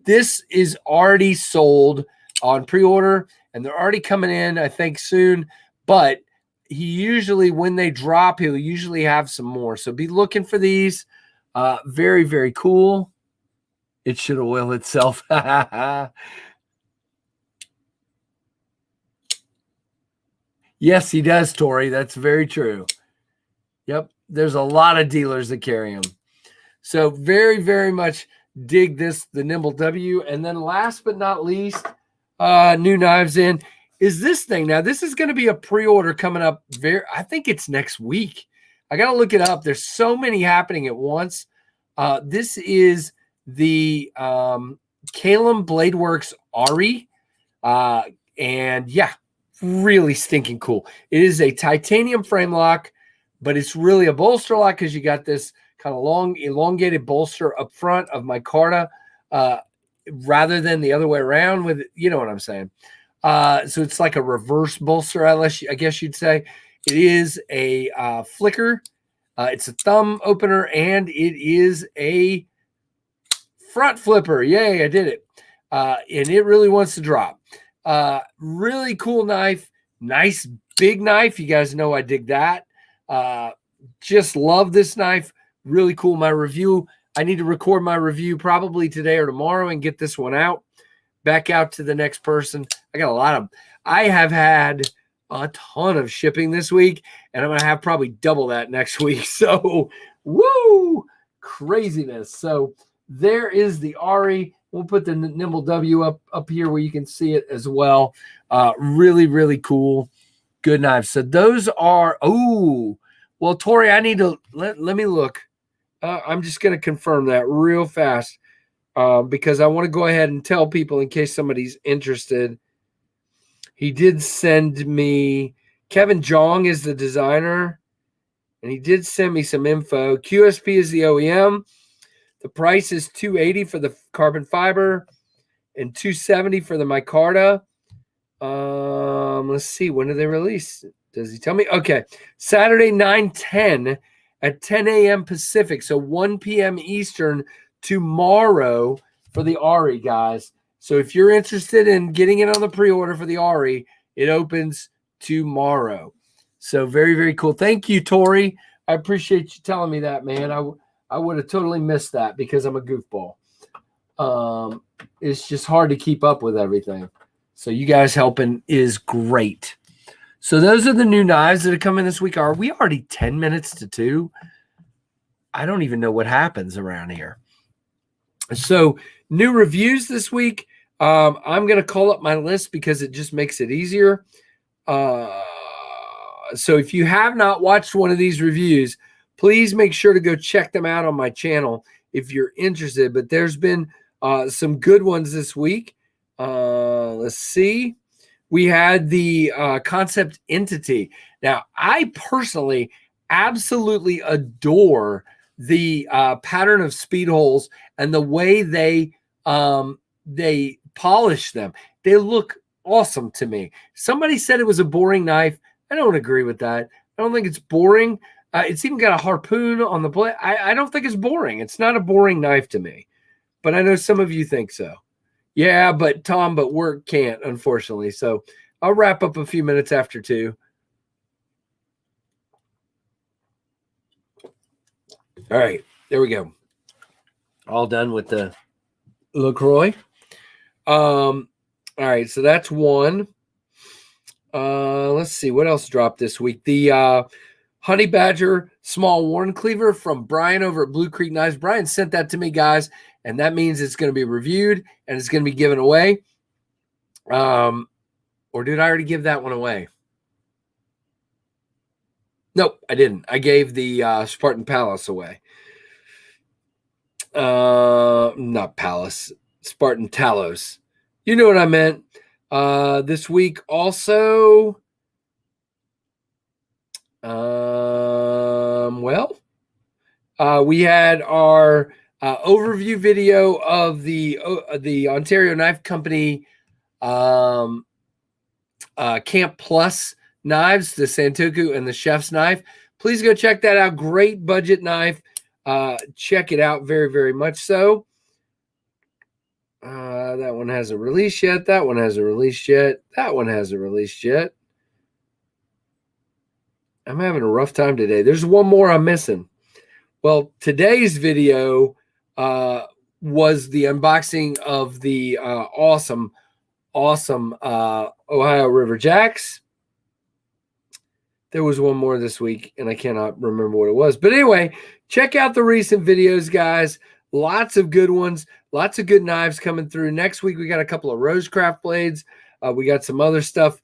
This is already sold on pre-order, and they're already coming in, I think, soon. But he usually, when they drop, he'll usually have some more. So be looking for these. Very, very cool. It should oil itself. Yes, he does, Tori. That's very true. Yep. There's a lot of dealers that carry them. So very, very much dig this, the Nimble W. And then last but not least, new knives in is this thing. Now, this is going to be a pre-order coming up. I think it's next week. I got to look it up. There's so many happening at once. This is the Kalem Bladeworks Ari. And yeah, really stinking cool. It is a titanium frame lock, but it's really a bolster lock because you got this kind of long, elongated bolster up front of Micarta, rather than the other way around with, you know what I'm saying? So it's like a reverse bolster, I guess you'd say. It is a flicker. It's a thumb opener, and it is a front flipper. Yay, I did it. And it really wants to drop. Really cool knife. Nice big knife. You guys know I dig that. Just love this knife. Really cool. My review, I need to record my review probably today or tomorrow and get this one out. Back out to the next person. I have had a ton of shipping this week, and I'm going to have probably double that next week. So, woo, craziness. So there is the Ari. We'll put the Nimble W up here where you can see it as well. Really, really cool. Good knives. So those are, well, Tori, I need to, let me look. I'm just going to confirm that real fast because I want to go ahead and tell people in case somebody's interested. He did send me, Kevin Jong is the designer, and he did send me some info. QSP is the OEM. The price is $280 for the carbon fiber and $270 for the micarta. Let's see. When do they release? Does he tell me? Okay. Saturday, 9/10 at 10 a.m. Pacific. So 1 p.m. Eastern tomorrow for the Ari, guys. So if you're interested in getting it on the pre-order for the Ari, it opens tomorrow. So very, very cool. Thank you, Tori. I appreciate you telling me that, man. I would have totally missed that because I'm a goofball. It's just hard to keep up with everything. So you guys helping is great. So those are the new knives that are coming this week. Are we already 10 minutes to 2? I don't even know what happens around here. So new reviews this week. I'm going to call up my list because it just makes it easier. So if you have not watched one of these reviews, please make sure to go check them out on my channel if you're interested. But there's been some good ones this week. Let's see. We had the Concept Entity. Now, I personally absolutely adore the pattern of speed holes and the way they polish them. They look awesome to me. Somebody said it was a boring knife. I don't agree with that. I don't think it's boring. It's even got a harpoon on the blade. I don't think it's boring. It's not a boring knife to me, but I know some of you think so. Yeah, but Tom, but work can't, unfortunately. So I'll wrap up a few minutes after 2. All right, there we go. All done with the LaCroix. All right, so that's one. Let's see what else dropped this week. The Honey Badger small worn cleaver from Brian over at Blue Creek Knives. Brian sent that to me, guys, and that means it's going to be reviewed and it's going to be given away. Or did I already give that one away? Nope, I didn't. I gave the Spartan Palace away. Not Palace, Spartan Talos. You know what I meant. This week also, we had our overview video of the Ontario Knife Company Camp Plus knives, the Santoku and the Chef's knife. Please go check that out. Great budget knife. Check it out, very, very much so. That one hasn't released yet. That one hasn't released yet. That one hasn't released yet. I'm having a rough time today. There's one more I'm missing. Well, today's video was the unboxing of the awesome Ohio River Jacks. There was one more this week, and I cannot remember what it was. But anyway, check out the recent videos, guys. Lots of good ones. Lots of good knives coming through. Next week, we got a couple of Rosecraft blades. We got some other stuff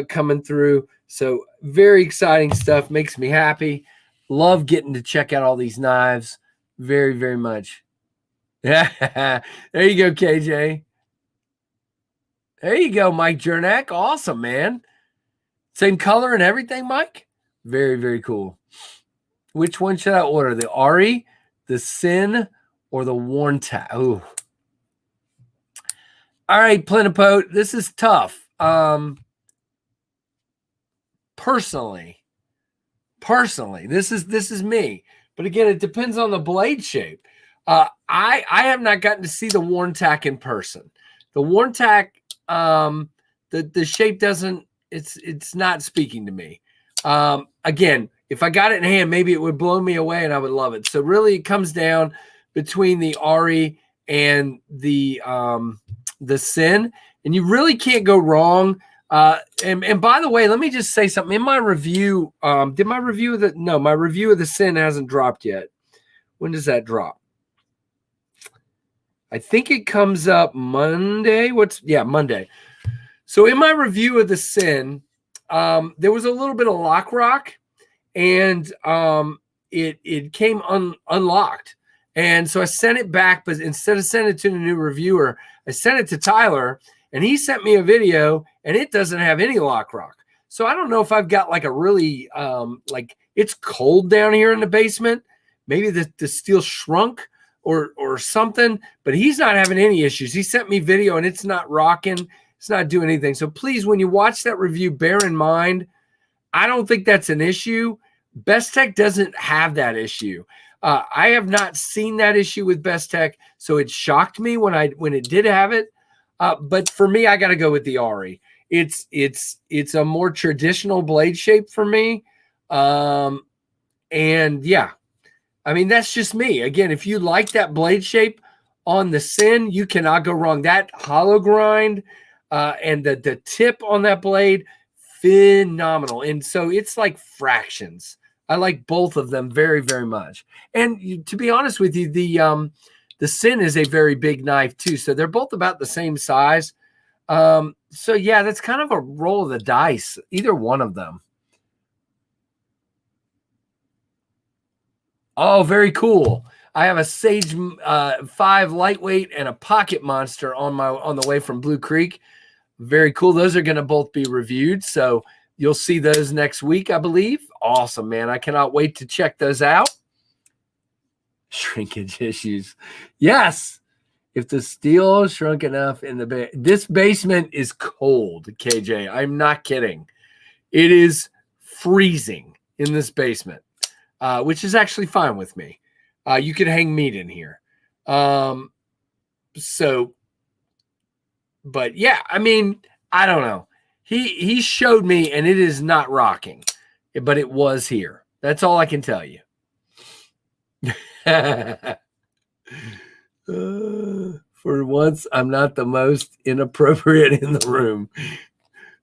coming through. So very exciting stuff. Makes me happy. Love getting to check out all these knives. Very, very much. Yeah, there you go, KJ. There you go, Mike Jernak. Awesome, man. Same color and everything, Mike? Very, very cool. Which one should I order? The Ari, the Sin, or the Worn Tap? Ooh. All right, Plenipote. This is tough. Personally, this is me. But again, it depends on the blade shape. I have not gotten to see the Worn Tack in person. The Worn Tack, the shape doesn't. It's not speaking to me. Again, if I got it in hand, maybe it would blow me away and I would love it. So really, it comes down between the Ari and the Sin, and you really can't go wrong. And by the way, let me just say something. In my review, my review of the Sin hasn't dropped yet. When does that drop? I think it comes up Monday. Monday. So in my review of the Sin, there was a little bit of lock rock, and it came unlocked. And so I sent it back, but instead of sending it to the new reviewer, I sent it to Tyler, and he sent me a video, and it doesn't have any lock rock. So I don't know if I've got like a really, it's cold down here in the basement. Maybe the steel shrunk or something, but he's not having any issues. He sent me video, and it's not rocking. It's not doing anything. So please, when you watch that review, bear in mind, I don't think that's an issue. Best Tech doesn't have that issue. I have not seen that issue with Best Tech, so it shocked me when it did have it. But for me, I got to go with the Ari. It's a more traditional blade shape for me. And yeah, I mean, that's just me. Again, if you like that blade shape on the Sin, you cannot go wrong. That hollow grind and the tip on that blade, phenomenal. And so it's like fractions. I like both of them very, very much. And to be honest with you, the Sin is a very big knife too. So they're both about the same size. So yeah, that's kind of a roll of the dice, either one of them. Oh, very cool. I have a Sage 5 lightweight and a Pocket Monster on the way from Blue Creek. Very cool. Those are going to both be reviewed. So you'll see those next week, I believe. Awesome, man. I cannot wait to check those out. Shrinkage issues. Yes. If the steel shrunk enough in the this basement is cold, KJ. I'm not kidding. It is freezing in this basement. which is actually fine with me. You could hang meat in here. But yeah, I mean, I don't know. He showed me, and it is not rocking, but it was here. That's all I can tell you. For once, I'm not the most inappropriate in the room.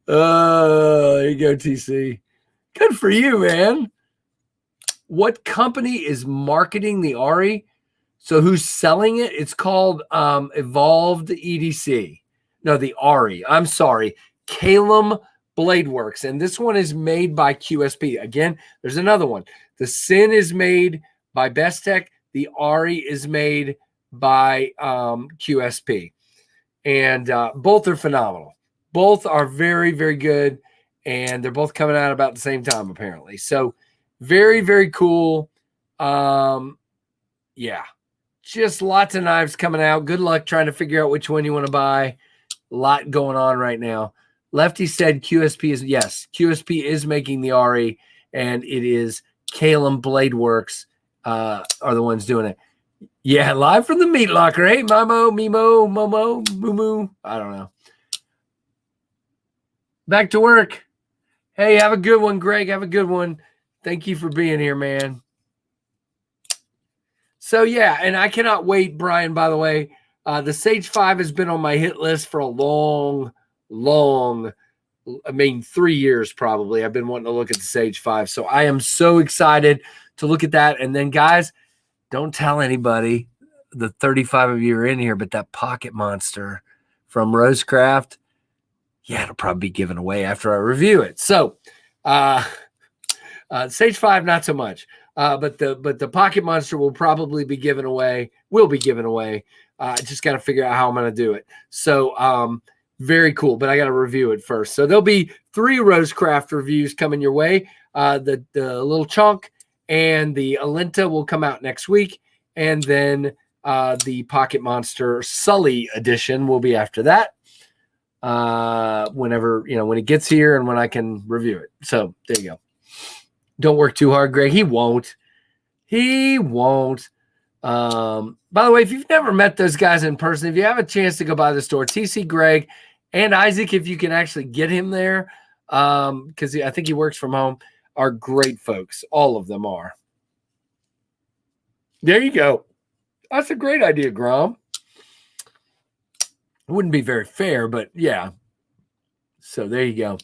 There you go, TC. Good for you, man. What company is marketing the Ari? So who's selling it? It's called Evolved EDC. No, the Ari. I'm sorry. Kalem Bladeworks. And this one is made by QSP. Again, there's another one. The Sin is made by Bestech. The Ari is made by QSP. And both are phenomenal. Both are very, very good. And they're both coming out about the same time, apparently. So very, very cool. Yeah. Just lots of knives coming out. Good luck trying to figure out which one you want to buy. A lot going on right now. Lefty said QSP is, yes, QSP is making the Ari, and it is Kalem Bladeworks are the ones doing it. Yeah, live from the meat locker. Hey, Mimo, Mimo, Momo, Moo. I don't know. Back to work. Hey, have a good one, Greg. Have a good one. Thank you for being here, man. So, yeah, and I cannot wait, Brian, by the way. The Sage 5 has been on my hit list for a long, 3 years probably. I've been wanting to look at the Sage 5. So I am so excited to look at that. And then, guys, don't tell anybody, the 35 of you are in here, but that Pocket Monster from Rosecraft, yeah, it'll probably be given away after I review it. So Sage 5, not so much. But the Pocket Monster will probably be given away. I just got to figure out how I'm going to do it. So very cool, but I got to review it first. So there'll be 3 Rosecraft reviews coming your way. The little chunk and the Alenta will come out next week. And then the Pocket Monster Sully edition will be after that. Whenever, when it gets here and when I can review it. So there you go. Don't work too hard, Greg. He won't. By the way, if you've never met those guys in person, if you have a chance to go by the store, TC, Greg, and Isaac, if you can actually get him there, because I think he works from home, are great folks. All of them are. There you go. That's a great idea, Grom. It wouldn't be very fair, but yeah. So there you go.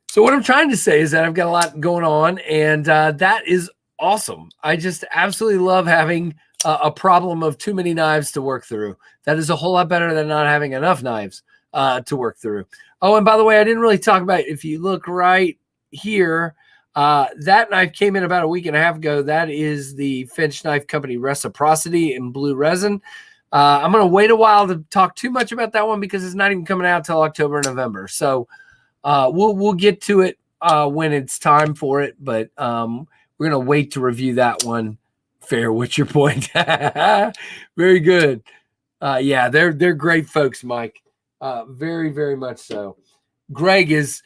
So what I'm trying to say is that I've got a lot going on, and that is awesome. I just absolutely love having a problem of too many knives to work through. That is a whole lot better than not having enough knives to work through. Oh, and by the way, I didn't really talk about it. If you look right here, that knife came in about a week and a half ago. That is the Finch Knife Company Reciprocity in blue resin. I'm going to wait a while to talk too much about that one because it's not even coming out till October and November. So we'll get to it when it's time for it, but we're going to wait to review that one. Fair, what's your point? Very good. Yeah, they're great folks, Mike. Very, very much so. Greg is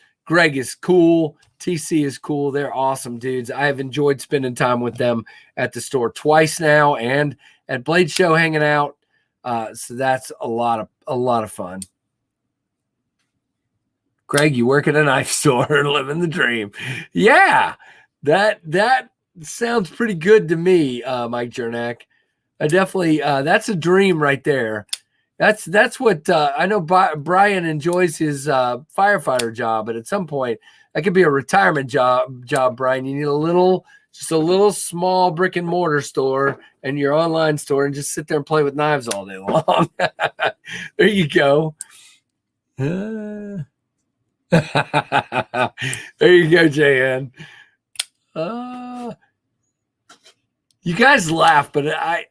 cool. TC is cool. They're awesome dudes. I have enjoyed spending time with them at the store twice now and at Blade Show hanging out. So that's a lot of fun. Greg, you work at a knife store, living the dream. Yeah, that sounds pretty good to me, Mike Jernak. I definitely that's a dream right there. That's what I know. Brian enjoys his firefighter job, but at some point that could be a retirement job. Brian, you need just a little small brick and mortar store and your online store, and just sit there and play with knives all day long. There you go. There you go, JN. You guys laugh, but I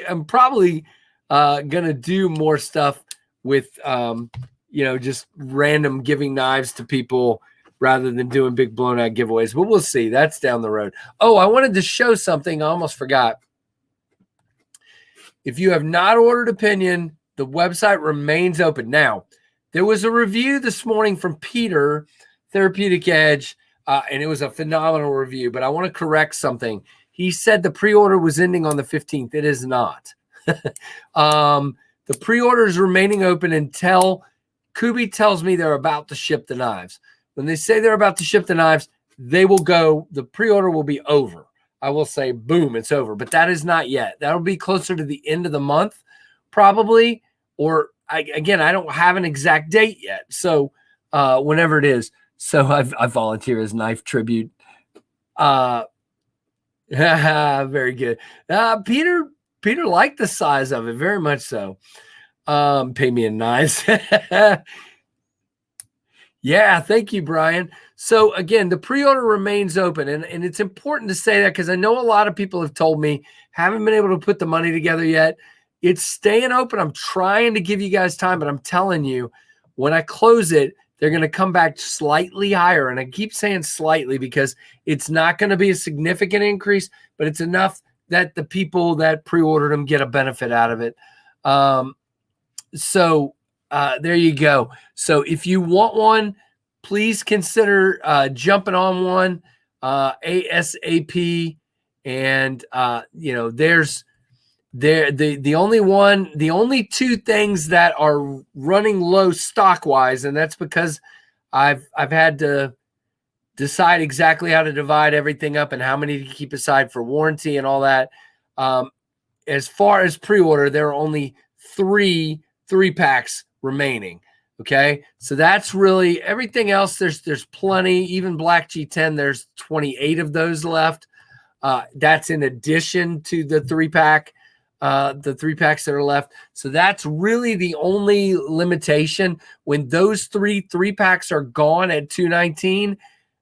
am probably gonna do more stuff with just random giving knives to people rather than doing big blown out giveaways. But we'll see. That's down the road. Oh, I wanted to show something. I almost forgot. If you have not ordered Opinion, the website remains open. Now, there was a review this morning from Peter, Therapeutic Edge, and it was a phenomenal review. But I want to correct something. He said the pre-order was ending on the 15th. It is not. The pre-order is remaining open until Kubi tells me they're about to ship the knives. When they say they're about to ship the knives, they will go. The pre-order will be over. I will say, boom, it's over. But that is not yet. That'll be closer to the end of the month, probably. Or, again, I don't have an exact date yet. So, whenever it is. So, I volunteer as knife tribute. Very good. Peter liked the size of it, very much so. Pay me in knives. Yeah, thank you, Brian. So again, the pre-order remains open, and it's important to say that because I know a lot of people have told me haven't been able to put the money together yet. It's staying open. I'm trying to give you guys time, but I'm telling you, when I close it, they're going to come back slightly higher. And I keep saying slightly because it's not going to be a significant increase, but it's enough that the people that pre-ordered them get a benefit out of it. So there you go. So if you want one, please consider jumping on one ASAP. And there's the only two things that are running low stock wise, and that's because I've had to decide exactly how to divide everything up and how many to keep aside for warranty and all that. As far as pre-order, there are only three packs remaining. Okay, so that's really everything else. There's plenty. Even Black G10, there's 28 of those left. That's in addition to the 3-pack, the 3 packs that are left. So that's really the only limitation. When those 3 packs are gone at $219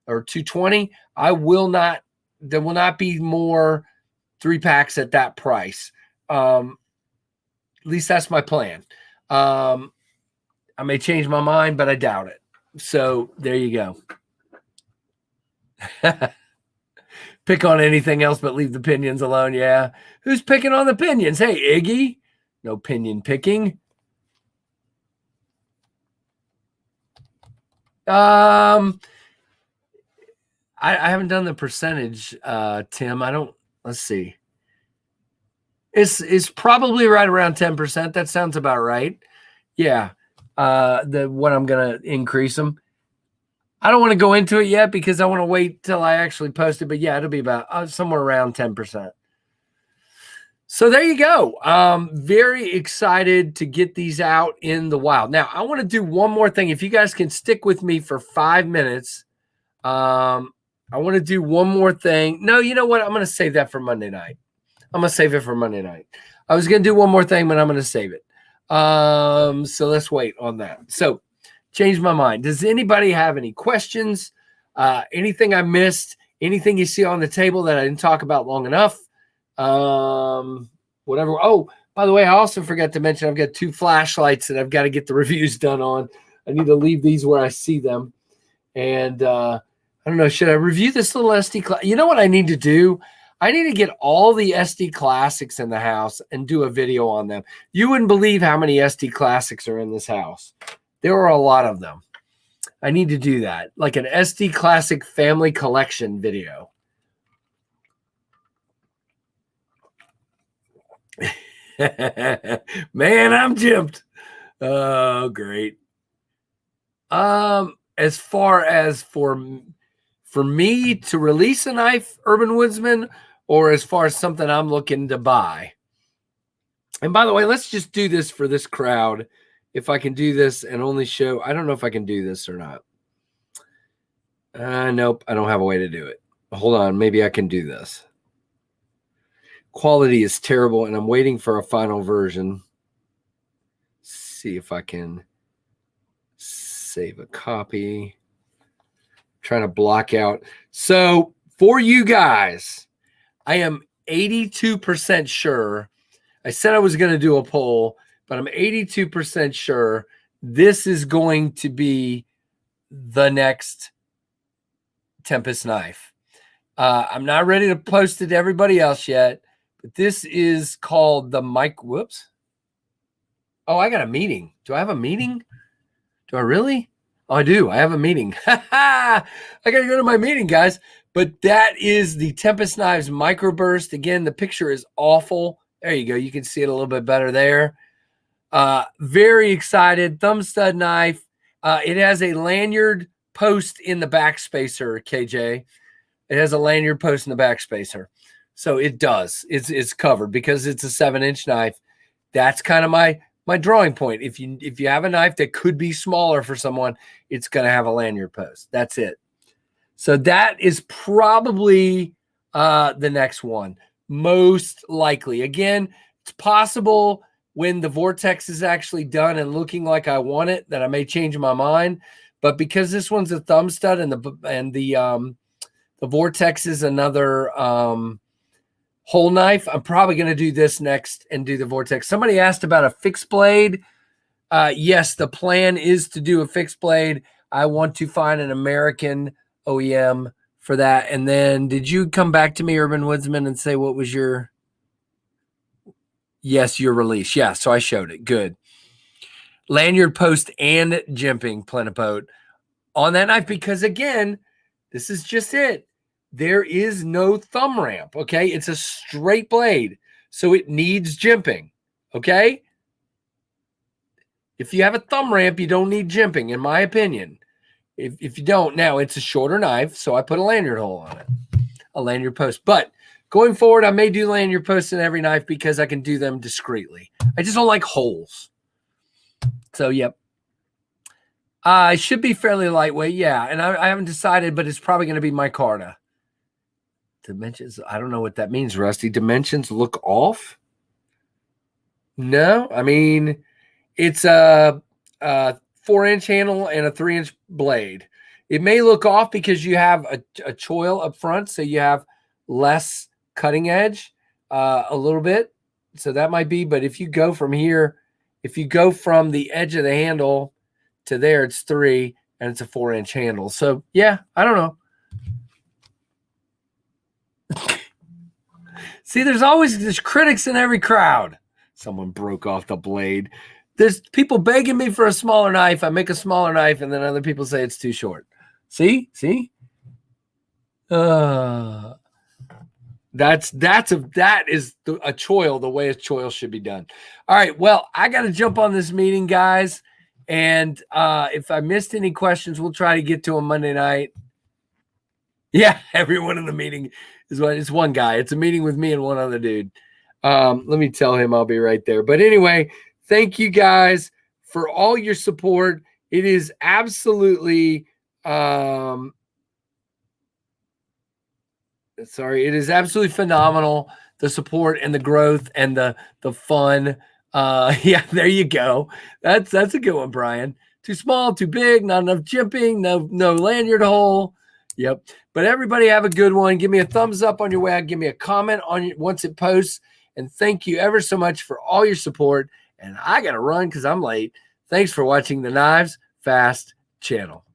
or $220, there will not be more 3 packs at that price. At least that's my plan. I may change my mind, but I doubt it. So there you go. Pick on anything else but leave the pinions alone. Yeah. Who's picking on the pinions? Hey, Iggy. No pinion picking. I haven't done the percentage, Tim. Let's see. It's probably right around 10%. That sounds about right. Yeah. What I'm going to increase them. I don't want to go into it yet because I want to wait till I actually post it. But yeah, it'll be about somewhere around 10%. So there you go. Very excited to get these out in the wild. Now, I want to do one more thing. If you guys can stick with me for 5 minutes, I want to do one more thing. No, you know what? I'm going to save that for Monday night. I'm going to save it for Monday night. I was going to do one more thing, but I'm going to save it. So let's wait on that. So changed my mind. Does anybody have any questions? Anything I missed? Anything you see on the table that I didn't talk about long enough? Whatever. Oh, by the way, I also forgot to mention I've got 2 flashlights that I've got to get the reviews done on. I need to leave these where I see them. And I don't know, should I review this little SD class? You know what I need to do? I need to get all the SD classics in the house and do a video on them. You wouldn't believe how many SD classics are in this house. There are a lot of them. I need to do that, like an SD classic family collection video. Man, I'm gypped. Oh, great. As far as for me to release a knife, Urban Woodsman, or as far as something I'm looking to buy. And by the way, let's just do this for this crowd. If I can do this and only show, I don't know if I can do this or not. Nope, I don't have a way to do it. Hold on, maybe I can do this. Quality is terrible, and I'm waiting for a final version. See if I can save a copy. Trying to block out. So for you guys, I am 82% sure. I said I was going to do a poll, but I'm 82% sure this is going to be the next Tempest knife. I'm not ready to post it to everybody else yet, but this is called the Whoops. Oh, I got a meeting. Do I have a meeting? Do I really? Oh, I do. I have a meeting. I got to go to my meeting, guys. But that is the Tempest Knives Microburst. Again, the picture is awful. There you go. You can see it a little bit better there. Very excited. Thumb stud knife. It has a lanyard post in the back spacer, KJ. It has a lanyard post in the back spacer. So it does. It's covered because it's a 7-inch knife. That's kind of my drawing point. If you have a knife that could be smaller for someone, it's going to have a lanyard post. That's it. So that is probably the next one, most likely. Again, it's possible when the vortex is actually done and looking like I want it that I may change my mind. But because this one's a thumb stud and the vortex is another whole knife, I'm probably going to do this next and do the vortex. Somebody asked about a fixed blade. Yes, the plan is to do a fixed blade. I want to find an American OEM for that. And then did you come back to me, Urban Woodsman, and say what was your... Yes, your release. Yeah, so I showed it. Good. Lanyard post and jimping plenipote on that knife because, again, this is just it. There is no thumb ramp, okay? It's a straight blade, so it needs jimping, okay? If you have a thumb ramp, you don't need jimping, in my opinion. If you don't, now it's a shorter knife, so I put a lanyard hole on it, a lanyard post. But going forward, I may do lanyard posts in every knife because I can do them discreetly. I just don't like holes. So, yep. It should be fairly lightweight, yeah. And I haven't decided, but it's probably going to be Micarta. Dimensions, I don't know what that means, Rusty. Dimensions look off? No, I mean, it's a 4-inch handle and a 3-inch blade. It may look off because you have a choil up front, so you have less cutting edge a little bit. So that might be, but if you go from here, if you go from the edge of the handle to there, it's 3 and it's a 4-inch handle. So yeah, I don't know. See, there's critics in every crowd. Someone broke off the blade. There's people begging me for a smaller knife. I make a smaller knife, and then other people say it's too short. See? That is a choil the way a choil should be done. All right. Well, I got to jump on this meeting, guys. And if I missed any questions, we'll try to get to them Monday night. Yeah, everyone in the meeting it's one guy. It's a meeting with me and one other dude. Let me tell him I'll be right there. But anyway, thank you guys for all your support. It is absolutely it is absolutely phenomenal, the support and the growth and the fun. Yeah, there you go. That's a good one, Brian. Too small, too big, not enough jimping, no lanyard hole. Yep. But everybody have a good one. Give me a thumbs up on your way out. Give me a comment on once it posts. And thank you ever so much for all your support. And I got to run because I'm late. Thanks for watching the Knives Fast channel.